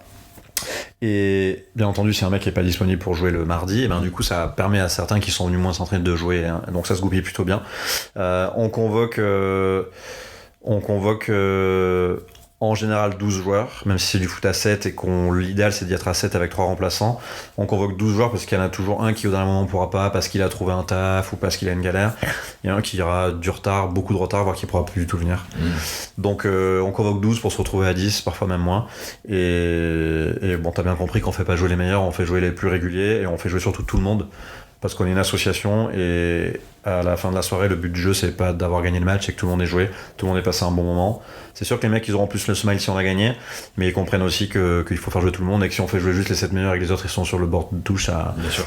Speaker 4: Et bien entendu, si un mec est pas disponible pour jouer le mardi, et ben du coup, ça permet à certains qui sont venus moins s'entraîner de jouer, hein. Donc ça se goupille plutôt bien. On convoque en général 12 joueurs, même si c'est du foot à 7 et l'idéal c'est d'y être à 7 avec 3 remplaçants. On convoque 12 joueurs parce qu'il y en a toujours un qui au dernier moment ne pourra pas parce qu'il a trouvé un taf ou parce qu'il a une galère. Il y en a un qui aura du retard, beaucoup de retard, voire qui ne pourra plus du tout venir. Donc on convoque 12 pour se retrouver à 10, parfois même moins. Et bon, t'as bien compris qu'on fait pas jouer les meilleurs, on fait jouer les plus réguliers et on fait jouer surtout tout le monde. Parce qu'on est une association et à la fin de la soirée, le but du jeu, c'est pas d'avoir gagné le match, c'est que tout le monde ait joué, tout le monde ait passé un bon moment. C'est sûr que les mecs, ils auront plus le smile si on a gagné, mais ils comprennent aussi qu'il faut faire jouer tout le monde et que si on fait jouer juste les 7 meilleurs et que les autres ils sont sur le bord de touche,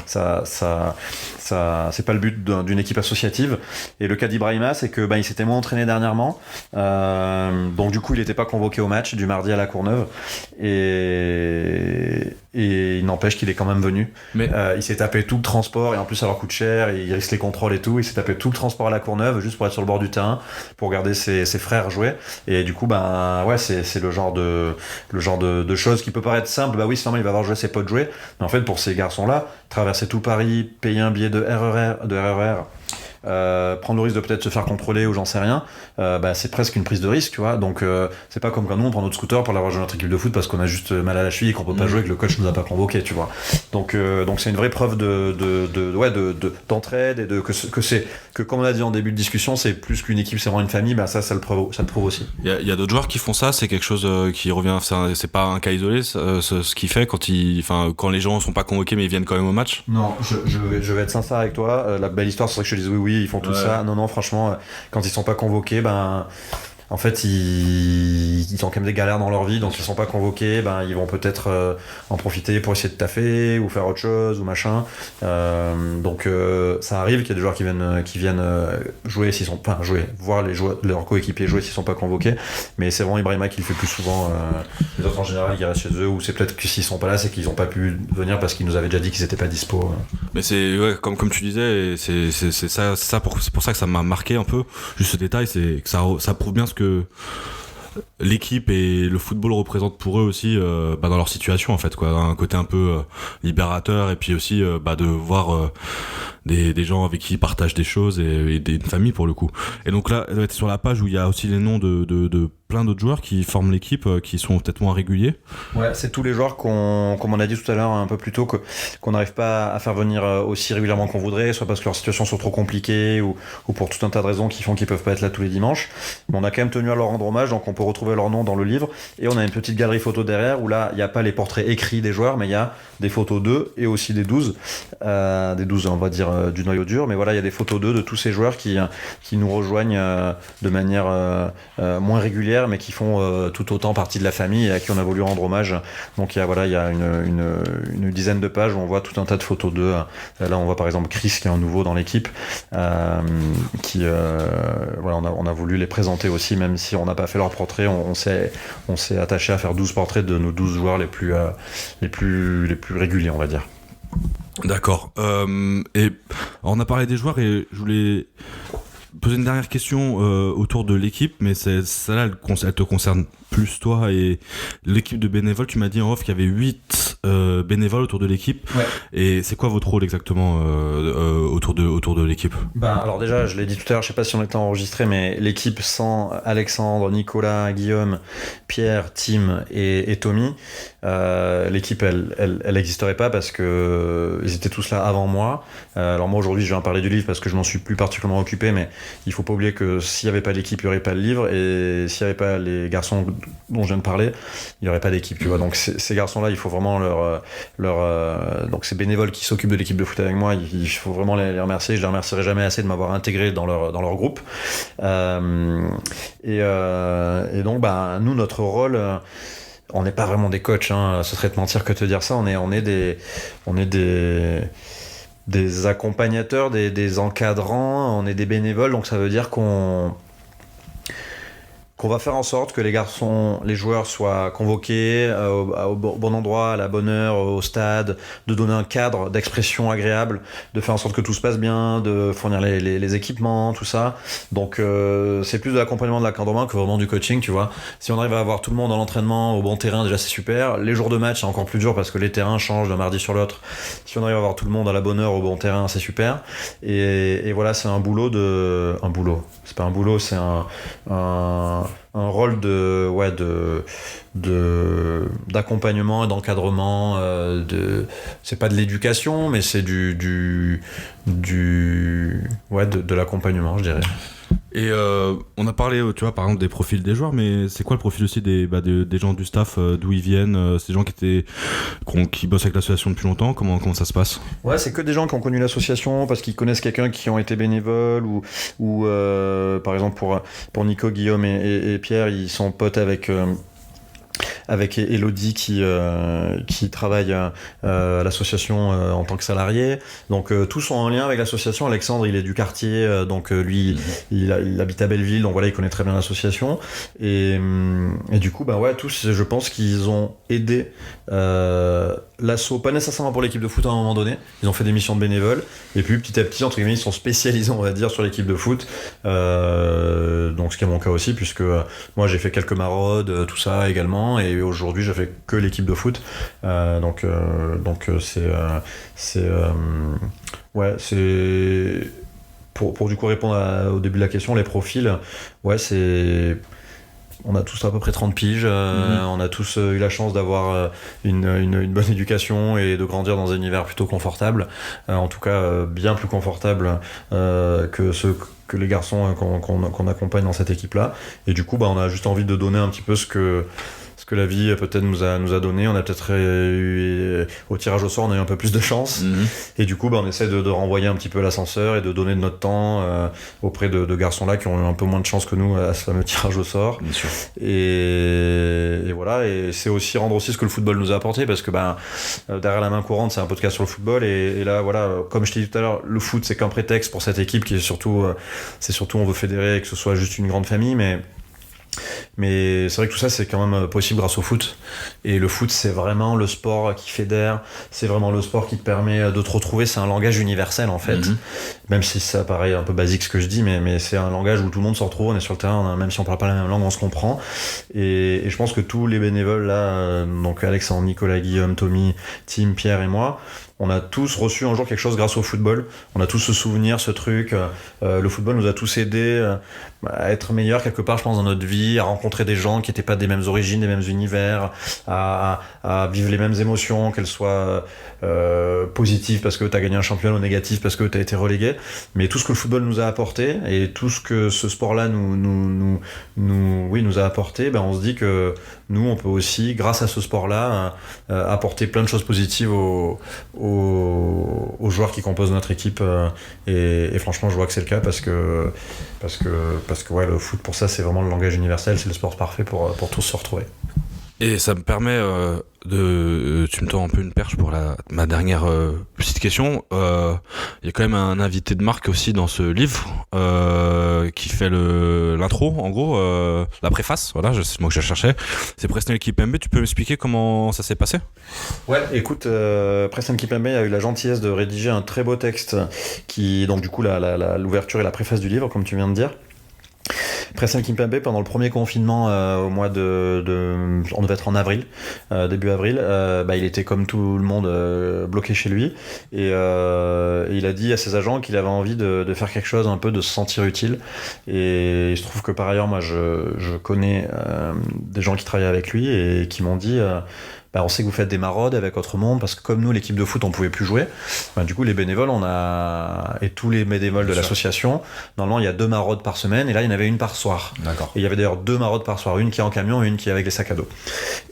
Speaker 4: ça c'est pas le but d'une équipe associative. Et le cas d'Ibrahima, c'est que il s'était moins entraîné dernièrement, donc du coup, il était pas convoqué au match du mardi à la Courneuve et il n'empêche qu'il est quand même venu. Mais il s'est tapé tout le transport et en plus ça leur coûte cher et il risque les contrôles et tout. Il s'est tapé tout le transport à la Courneuve juste pour être sur le bord du terrain pour regarder ses frères jouer. Et du coup, c'est le genre de choses qui peut paraître simple. Bah oui, c'est normal, il va avoir joué ses potes jouer. Mais en fait, pour ces garçons-là, traverser tout Paris, payer un billet de RER, prendre le risque de peut-être se faire contrôler ou j'en sais rien, c'est presque une prise de risque, tu vois. Donc c'est pas comme quand nous on prend notre scooter pour aller rejoindre notre équipe de foot parce qu'on a juste mal à la cheville et qu'on peut pas jouer et que le coach nous a pas convoqué, tu vois. Donc c'est une vraie preuve d'entraide et que comme on a dit en début de discussion, c'est plus qu'une équipe, c'est vraiment une famille. Ça le prouve aussi.
Speaker 2: Il y a d'autres joueurs qui font ça, c'est quelque chose qui revient, c'est pas un cas isolé, ce qu'il fait quand les gens sont pas convoqués mais ils viennent quand même au match.
Speaker 4: Non, je vais être sincère avec toi. La belle histoire, c'est vrai que je te dise oui, ils font tout ça. Non, franchement, quand ils sont pas convoqués, en fait, ils ont quand même des galères dans leur vie, donc ils sont pas convoqués, ils vont peut-être en profiter pour essayer de taffer ou faire autre chose ou machin. Donc ça arrive qu'il y a des joueurs qui viennent jouer s'ils sont pas voir leurs coéquipiers jouer s'ils sont pas convoqués. Mais c'est vraiment Ibrahima qui le fait plus souvent. Les autres en général, ils restent chez eux ou c'est peut-être que s'ils sont pas là, c'est qu'ils ont pas pu venir parce qu'ils nous avaient déjà dit qu'ils étaient pas dispo.
Speaker 2: Mais c'est comme tu disais, c'est ça, c'est pour ça que ça m'a marqué un peu. Juste ce détail, c'est que ça prouve bien ce que l'équipe et le football représentent pour eux aussi dans leur situation en fait, quoi, un côté un peu libérateur et puis aussi de voir des gens avec qui ils partagent des choses et une famille pour le coup. Et donc là, sur la page où il y a aussi les noms de plein d'autres joueurs qui forment l'équipe, qui sont peut-être moins réguliers.
Speaker 4: Ouais, c'est tous les joueurs comme on a dit tout à l'heure un peu plus tôt, qu'on n'arrive pas à faire venir aussi régulièrement qu'on voudrait, soit parce que leurs situations sont trop compliquées ou pour tout un tas de raisons qui font qu'ils peuvent pas être là tous les dimanches. Mais on a quand même tenu à leur rendre hommage, donc on peut retrouver leur nom dans le livre. Et on a une petite galerie photo derrière où là, il n'y a pas les portraits écrits des joueurs, mais il y a des photos d'eux et aussi des 12. Des 12, on va dire, du noyau dur. Mais voilà, il y a des photos d'eux, de tous ces joueurs qui nous rejoignent de manière moins régulière, mais qui font tout autant partie de la famille et à qui on a voulu rendre hommage. Donc il y a une dizaine de pages où on voit tout un tas de photos d'eux. Là, on voit par exemple Chris, qui est un nouveau dans l'équipe, on a voulu les présenter aussi, même si on n'a pas fait leur portrait. On s'est attaché à faire 12 portraits de nos 12 joueurs les plus réguliers, on va dire.
Speaker 2: D'accord. Et on a parlé des joueurs et je voulais poser une dernière question autour de l'équipe, mais celle-là, elle te concerne plus toi et l'équipe de bénévoles. Tu m'as dit en off qu'il y avait 8 bénévoles autour de l'équipe. Ouais. Et c'est quoi votre rôle exactement autour de l'équipe ?
Speaker 4: Alors déjà, je l'ai dit tout à l'heure, je sais pas si on était enregistré, mais l'équipe sans Alexandre, Nicolas, Guillaume, Pierre, Tim et Tommy, l'équipe elle n'existerait pas parce que ils étaient tous là avant moi. Alors moi aujourd'hui je viens parler du livre parce que je m'en suis plus particulièrement occupé, mais il faut pas oublier que s'il y avait pas l'équipe, il y aurait pas le livre, et s'il y avait pas les garçons dont je viens de parler, il y aurait pas d'équipe, tu vois. Donc ces garçons là, il faut vraiment donc ces bénévoles qui s'occupent de l'équipe de foot avec moi, il faut vraiment les remercier. Je les remercierai jamais assez de m'avoir intégré dans leur groupe. Et donc nous, notre rôle, on n'est pas vraiment des coachs, hein. Ce serait de mentir que de te dire ça. On est des accompagnateurs, des encadrants, on est des bénévoles, donc ça veut dire qu'on qu'on va faire en sorte que les joueurs soient convoqués au bon endroit, à la bonne heure, au stade, de donner un cadre d'expression agréable, de faire en sorte que tout se passe bien, de fournir les équipements, tout ça. Donc c'est plus de l'accompagnement, de l'encadrement que vraiment du coaching, tu vois. Si on arrive à avoir tout le monde dans l'entraînement au bon terrain, déjà c'est super. Les jours de match c'est encore plus dur parce que les terrains changent d'un mardi sur l'autre. Si on arrive à avoir tout le monde à la bonne heure au bon terrain, c'est super. Et voilà, c'est un boulot. C'est pas un boulot, c'est un rôle d'accompagnement et d'encadrement. C'est pas de l'éducation, mais c'est de l'accompagnement, je dirais.
Speaker 5: Et on a parlé, tu vois, par exemple des profils des joueurs, mais c'est quoi le profil aussi des gens du staff, d'où ils viennent, ces gens qui bossent avec l'association depuis longtemps, comment ça se passe?
Speaker 4: Ouais, c'est que des gens qui ont connu l'association parce qu'ils connaissent quelqu'un qui ont été bénévoles ou par exemple pour Nico, Guillaume et Pierre, ils sont potes avec Elodie qui travaille à l'association en tant que salarié. Donc tous sont en lien avec l'association. Alexandre, il est du quartier, donc lui, il habite à Belleville, donc voilà, il connaît très bien l'association. Et du coup, tous, je pense qu'ils ont aidé l'asso, pas nécessairement pour l'équipe de foot à un moment donné. Ils ont fait des missions de bénévoles. Et puis petit à petit, entre guillemets, ils sont spécialisés, on va dire, sur l'équipe de foot. Donc ce qui est mon cas aussi, puisque moi j'ai fait quelques maraudes, tout ça également. Et aujourd'hui, je fais que l'équipe de foot. Donc c'est pour du coup répondre au début de la question, les profils. Ouais, on a tous à peu près 30 piges, on a tous eu la chance d'avoir une bonne éducation et de grandir dans un univers plutôt confortable, en tout cas bien plus confortable que les garçons qu'on accompagne dans cette équipe-là. Et du coup, on a juste envie de donner un petit peu ce que la vie peut-être nous a donné. On a peut-être eu au tirage au sort, on a eu un peu plus de chance. Et du coup, on essaie de renvoyer un petit peu l'ascenseur et de donner de notre temps auprès de garçons là qui ont eu un peu moins de chance que nous à ce fameux tirage au sort.
Speaker 5: Bien sûr.
Speaker 4: Et voilà, et c'est aussi rendre aussi ce que le football nous a apporté, parce que derrière la main courante, c'est un podcast sur le football, et là voilà, comme je t'ai dit tout à l'heure, le foot c'est qu'un prétexte pour cette équipe qui est surtout on veut fédérer et que ce soit juste une grande famille, mais c'est vrai que tout ça c'est quand même possible grâce au foot. Et le foot, c'est vraiment le sport qui fédère, c'est vraiment le sport qui te permet de te retrouver. C'est un langage universel en fait, même si ça paraît un peu basique ce que je dis, mais c'est un langage où tout le monde se retrouve. On est sur le terrain, même si on parle pas la même langue, on se comprend. Et je pense que tous les bénévoles là, donc Alexandre, Nicolas, Guillaume, Tommy, Tim, Pierre et moi, on a tous reçu un jour quelque chose grâce au football. On a tous ce souvenir, ce truc. Le football nous a tous aidés à être meilleurs quelque part, je pense, dans notre vie, à rencontrer des gens qui n'étaient pas des mêmes origines, des mêmes univers, à vivre les mêmes émotions, qu'elles soient positives parce que tu as gagné un championnat ou négatives parce que tu as été relégué. Mais tout ce que le football nous a apporté et tout ce que ce sport-là nous a apporté, on se dit que nous, on peut aussi, grâce à ce sport-là, apporter plein de choses positives aux joueurs qui composent notre équipe, et franchement je vois que c'est le cas parce que ouais, le foot pour ça c'est vraiment le langage universel, c'est le sport parfait pour tous se retrouver.
Speaker 2: Et ça me permet tu me tends un peu une perche pour ma dernière petite question. Il y a quand même un invité de marque aussi dans ce livre qui fait l'intro, en gros, la préface, voilà, c'est le mot que je cherchais. C'est Presnel Kipembe. Tu peux m'expliquer comment ça s'est passé?
Speaker 4: Ouais, écoute, Presnel Kipembe a eu la gentillesse de rédiger un très beau texte qui, donc du coup, l'ouverture et la préface du livre, comme tu viens de dire. Presnel Kipembe, pendant le premier confinement au mois on devait être en avril, début avril, il était comme tout le monde bloqué chez lui, et il a dit à ses agents qu'il avait envie de faire quelque chose, un peu de se sentir utile. Et il se trouve que par ailleurs, moi je connais des gens qui travaillent avec lui et qui m'ont dit on sait que vous faites des maraudes avec Autre Monde, parce que comme nous, l'équipe de foot, on pouvait plus jouer. Du coup, les bénévoles, et tous les bénévoles de l'association, normalement, il y a 2 maraudes par semaine, et là, il y en avait une par soir.
Speaker 5: D'accord.
Speaker 4: Et il y avait d'ailleurs 2 maraudes par soir, une qui est en camion et une qui est avec les sacs à dos.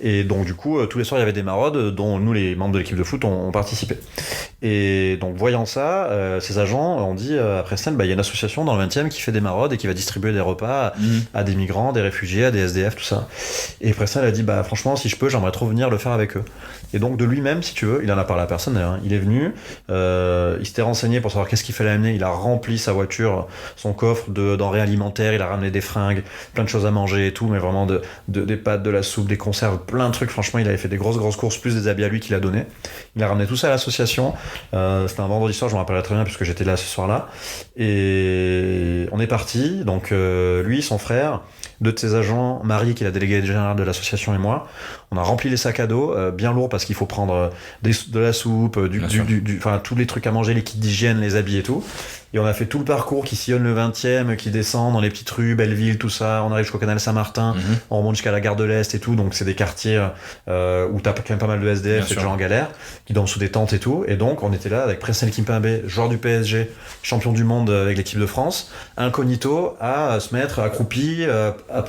Speaker 4: Et donc, du coup, tous les soirs, il y avait des maraudes dont nous, les membres de l'équipe de foot, ont participé. Et donc, voyant ça, ces agents ont dit à Presnel, il y a une association dans le 20e qui fait des maraudes et qui va distribuer des repas à des migrants, des réfugiés, à des SDF, tout ça. Et Presnel a dit, franchement, si je peux, j'aimerais trop venir le faire faire avec eux. Et donc de lui-même, si tu veux, il en a parlé à personne d'ailleurs, hein. Il est venu, il s'était renseigné pour savoir qu'est-ce qu'il fallait amener, il a rempli sa voiture, son coffre de denrées alimentaires, il a ramené des fringues, plein de choses à manger et tout, mais vraiment des pâtes, de la soupe, des conserves, plein de trucs. Franchement, il avait fait des grosses courses, plus des habits à lui qu'il a donné. Il a ramené tout ça à l'association. C'était un vendredi soir, je me rappellerai très bien puisque j'étais là ce soir-là. Et on est parti, donc lui, son frère, deux de ses agents, Marie, qui est la déléguée générale de l'association, et moi, on a rempli les sacs à dos, bien lourds parce qu'il faut prendre de la soupe, enfin tous les trucs à manger, les kits d'hygiène, les habits et tout. Et on a fait tout le parcours qui sillonne le 20e, qui descend dans les petites rues, Belleville, tout ça. On arrive jusqu'au canal Saint-Martin, on remonte jusqu'à la gare de l'Est et tout. Donc c'est des quartiers où t'as quand même pas mal de SDF et de gens en galère, qui dorment sous des tentes et tout. Et donc on était là avec Presnel Kimpembe, joueur du PSG, champion du monde avec l'équipe de France, incognito, à se mettre accroupi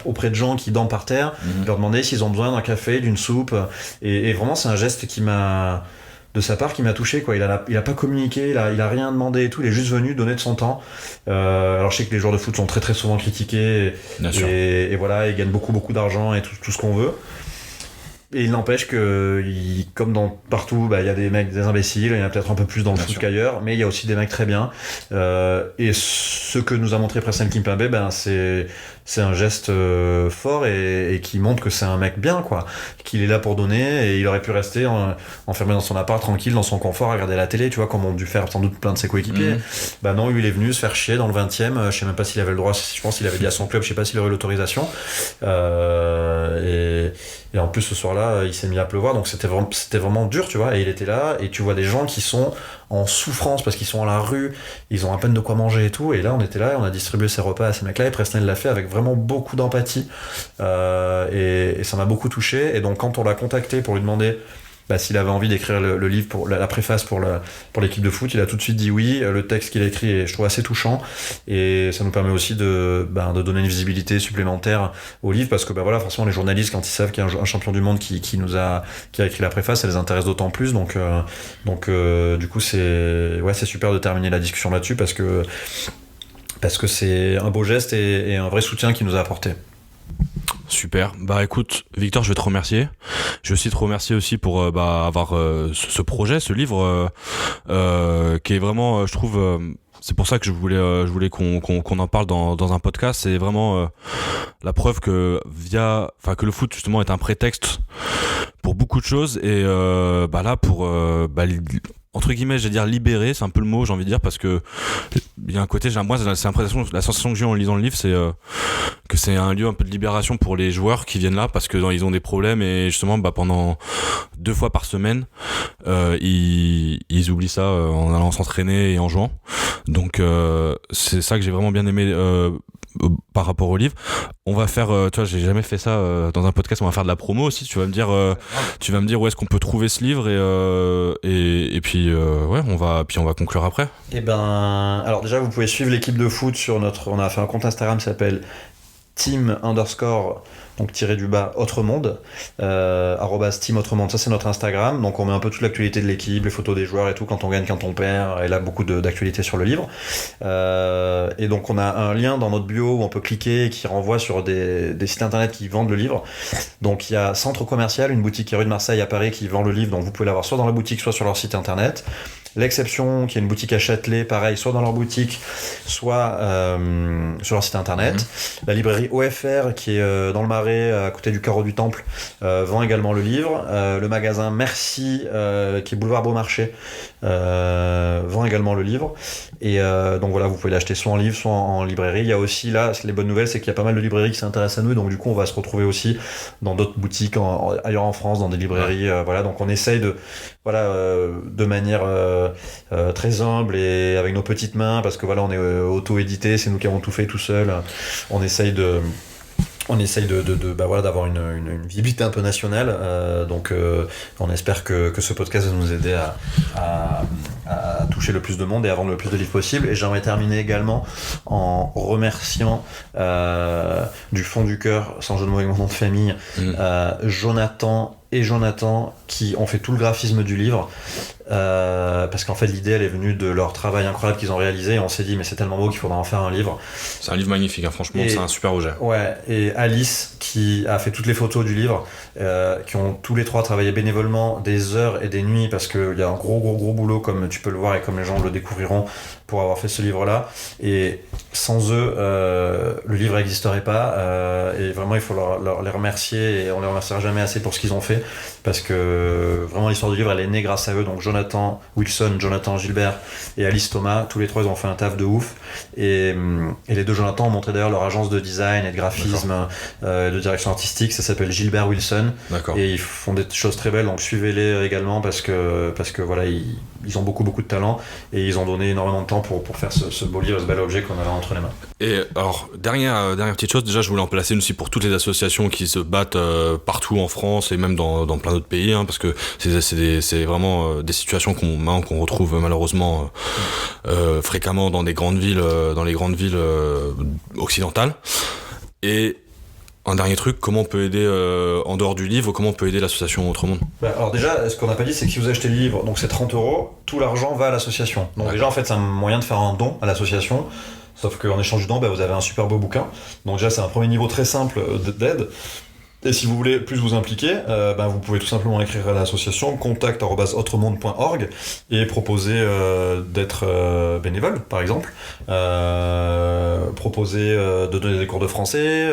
Speaker 4: auprès de gens qui dorment par terre, leur demander s'ils ont besoin d'un café, d'une soupe. Et vraiment c'est un geste de sa part qui m'a touché, quoi. Il a pas communiqué, il a rien demandé et tout, il est juste venu donner de son temps. Alors je sais que les joueurs de foot sont très très souvent critiqués et voilà, ils gagnent beaucoup d'argent et tout ce qu'on veut. Et il n'empêche que, comme partout, il y a des mecs, des imbéciles, il y en a peut-être un peu plus dans le foot qu'ailleurs, mais il y a aussi des mecs très bien. Et ce que nous a montré Presnel Kimpembe, c'est un geste fort et qui montre que c'est un mec bien, quoi. Qu'il est là pour donner et il aurait pu rester enfermé dans son appart, tranquille, dans son confort, à regarder la télé, tu vois, comme ont dû faire sans doute plein de ses coéquipiers. Non, lui, il est venu se faire chier dans le 20e. Je sais même pas s'il avait le droit, je pense qu'il avait dit à son club, je sais pas s'il aurait l'autorisation. Et en plus, ce soir-là, il s'est mis à pleuvoir, donc c'était vraiment dur, tu vois. Et il était là, et tu vois des gens qui sont en souffrance parce qu'ils sont à la rue, ils ont à peine de quoi manger et tout. Et là, on était là, et on a distribué ces repas à ces mecs-là, et Presnel l'a fait avec vraiment beaucoup d'empathie. Et ça m'a beaucoup touché. Et donc, quand on l'a contacté pour lui demander s'il avait envie d'écrire le livre, pour la préface pour l'équipe de foot, il a tout de suite dit oui. Le texte qu'il a écrit, je trouve assez touchant, et ça nous permet aussi de donner une visibilité supplémentaire au livre, parce que forcément les journalistes, quand ils savent qu'il y a un champion du monde qui a écrit la préface, ça les intéresse d'autant plus. Donc du coup c'est super de terminer la discussion là-dessus, parce que c'est un beau geste et un vrai soutien qu'il nous a apporté.
Speaker 2: Super. Écoute, Victor, je vais te remercier. Je vais aussi te remercier aussi pour avoir ce projet, ce livre qui est vraiment, je trouve, c'est pour ça que je voulais qu'on en parle dans un podcast. C'est vraiment la preuve que que le foot justement est un prétexte pour beaucoup de choses, et là pour entre guillemets, je vais dire libérer, c'est un peu le mot, j'ai envie de dire, parce que il y a un côté, moi, c'est l'impression, la sensation que j'ai en lisant le livre, c'est que c'est un lieu un peu de libération pour les joueurs qui viennent là, parce que ils ont des problèmes, et justement, pendant 2 fois par semaine, ils oublient ça en allant s'entraîner et en jouant. Donc c'est ça que j'ai vraiment bien aimé par rapport au livre. On va faire, tu vois, j'ai jamais fait ça dans un podcast. On va faire de la promo aussi. Tu vas me dire où est-ce qu'on peut trouver ce livre, et puis on va conclure après.
Speaker 4: Alors déjà, vous pouvez suivre l'équipe de foot sur on a fait un compte Instagram qui s'appelle team_ donc _Autre-Monde, @team Autre-Monde, ça c'est notre Instagram. Donc on met un peu toute l'actualité de l'équipe, les photos des joueurs et tout, quand on gagne, quand on perd, et là beaucoup d'actualités sur le livre. Et donc on a un lien dans notre bio où on peut cliquer et qui renvoie sur des sites internet qui vendent le livre. Donc il y a Centre Commercial, une boutique qui est rue de Marseille à Paris, qui vend le livre, donc vous pouvez l'avoir soit dans la boutique, soit sur leur site internet. L'Exception, qui est une boutique à Châtelet, pareil, soit dans leur boutique, soit sur leur site internet. La librairie OFR, qui est dans le Marais, à côté du carreau du Temple, vend également le livre. Le magasin Merci, qui est boulevard Beaumarchais, vend également le livre. Et donc voilà, vous pouvez l'acheter soit en livre, soit en librairie. Il y a aussi, là, les bonnes nouvelles, c'est qu'il y a pas mal de librairies qui s'intéressent à nous, donc du coup on va se retrouver aussi dans d'autres boutiques ailleurs en France, dans des librairies. Voilà, donc on essaye de manière très humble et avec nos petites mains, parce que voilà, on est auto-édité, c'est nous qui avons tout fait tout seul. On essaye d'avoir une visibilité un peu nationale, donc on espère que ce podcast va nous aider à toucher le plus de monde et à vendre le plus de livres possible. Et j'aimerais terminer également en remerciant du fond du cœur, sans jeu de mots avec mon nom de famille, Jonathan et Jonathan qui ont fait tout le graphisme du livre. Parce qu'en fait l'idée elle est venue de leur travail incroyable qu'ils ont réalisé et on s'est dit mais c'est tellement beau qu'il faudra en faire un livre.
Speaker 2: C'est un livre magnifique, hein, franchement, c'est un super projet.
Speaker 4: Ouais, et Alice qui a fait toutes les photos du livre, qui ont tous les trois travaillé bénévolement des heures et des nuits parce qu'il y a un gros boulot comme tu peux le voir et comme les gens le découvriront pour avoir fait ce livre là, et sans eux le livre n'existerait pas, et vraiment il faut les remercier et on les remerciera jamais assez pour ce qu'ils ont fait parce que vraiment l'histoire du livre elle est née grâce à eux. Donc Jonathan Wilson, Jonathan Gilbert et Alice Thomas, tous les trois ils ont fait un taf de ouf, et les deux Jonathan ont montré d'ailleurs leur agence de design et de graphisme, de direction artistique, ça s'appelle Gilbert Wilson.
Speaker 2: D'accord.
Speaker 4: Et ils font des choses très belles, donc suivez-les également parce que voilà, ils ont beaucoup de talent et ils ont donné énormément de temps pour faire ce beau livre, ce bel objet qu'on a là entre les mains.
Speaker 2: Et alors, dernière petite chose, déjà je voulais en placer une aussi pour toutes les associations qui se battent partout en France et même dans plein d'autres pays, hein, parce que c'est vraiment des situations qu'on retrouve malheureusement fréquemment dans les grandes villes occidentales. Et un dernier truc, comment on peut aider en dehors du livre, comment on peut aider l'association Autre Monde ?
Speaker 4: Alors déjà, ce qu'on n'a pas dit, c'est que si vous achetez le livre, donc c'est 30€, tout l'argent va à l'association. Donc déjà, en fait, c'est un moyen de faire un don à l'association. Sauf qu'en échange du don, vous avez un super beau bouquin. Donc déjà, c'est un premier niveau très simple d'aide. Et si vous voulez plus vous impliquer, vous pouvez tout simplement écrire à l'association contact@autremonde.org et proposer d'être bénévole, par exemple. Proposer de donner des cours de français,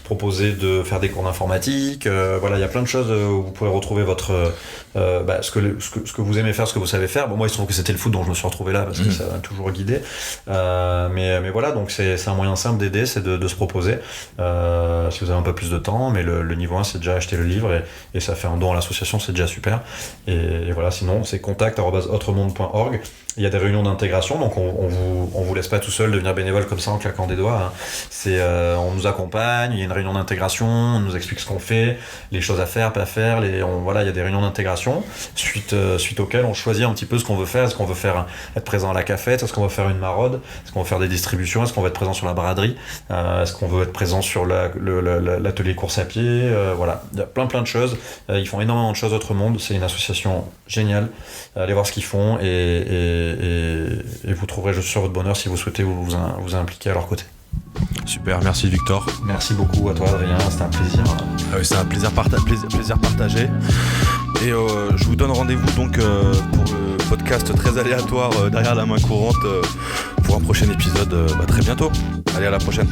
Speaker 4: proposer de faire des cours d'informatique. Voilà, il y a plein de choses où vous pouvez retrouver votre ce que vous aimez faire, ce que vous savez faire. Bon, moi, il se trouve que c'était le foot, donc je me suis retrouvé là parce que ça m'a toujours guidé. Mais voilà, donc c'est un moyen simple d'aider, c'est de se proposer. Si vous avez un peu plus de temps, mais le niveau 1 c'est déjà acheter le livre et ça fait un don à l'association, c'est déjà super. Et voilà, sinon c'est contact@autremonde.org. Il y a des réunions d'intégration, donc on vous laisse pas tout seul devenir bénévole comme ça en claquant des doigts, hein. On nous accompagne, il y a une réunion d'intégration, on nous explique ce qu'on fait, les choses à faire, pas faire, voilà, il y a des réunions d'intégration suite auxquelles on choisit un petit peu ce qu'on veut faire. Est-ce qu'on veut être présent à la cafette, est-ce qu'on veut faire une maraude, est-ce qu'on veut faire des distributions, est-ce qu'on veut être présent sur la braderie, est-ce qu'on veut être présent sur l'atelier course à pied, voilà, il y a plein de choses. Ils font énormément de choses Autre Monde, c'est une association géniale, allez voir ce qu'ils font et vous trouverez, je suis sûr, votre bonheur si vous souhaitez vous impliquer à leur côté.
Speaker 2: Super, merci Victor.
Speaker 4: Merci beaucoup à toi Adrien, c'était un plaisir.
Speaker 2: C'est un plaisir partagé. Et je vous donne rendez-vous donc pour le podcast très aléatoire derrière la main courante pour un prochain épisode très bientôt. Allez, à la prochaine.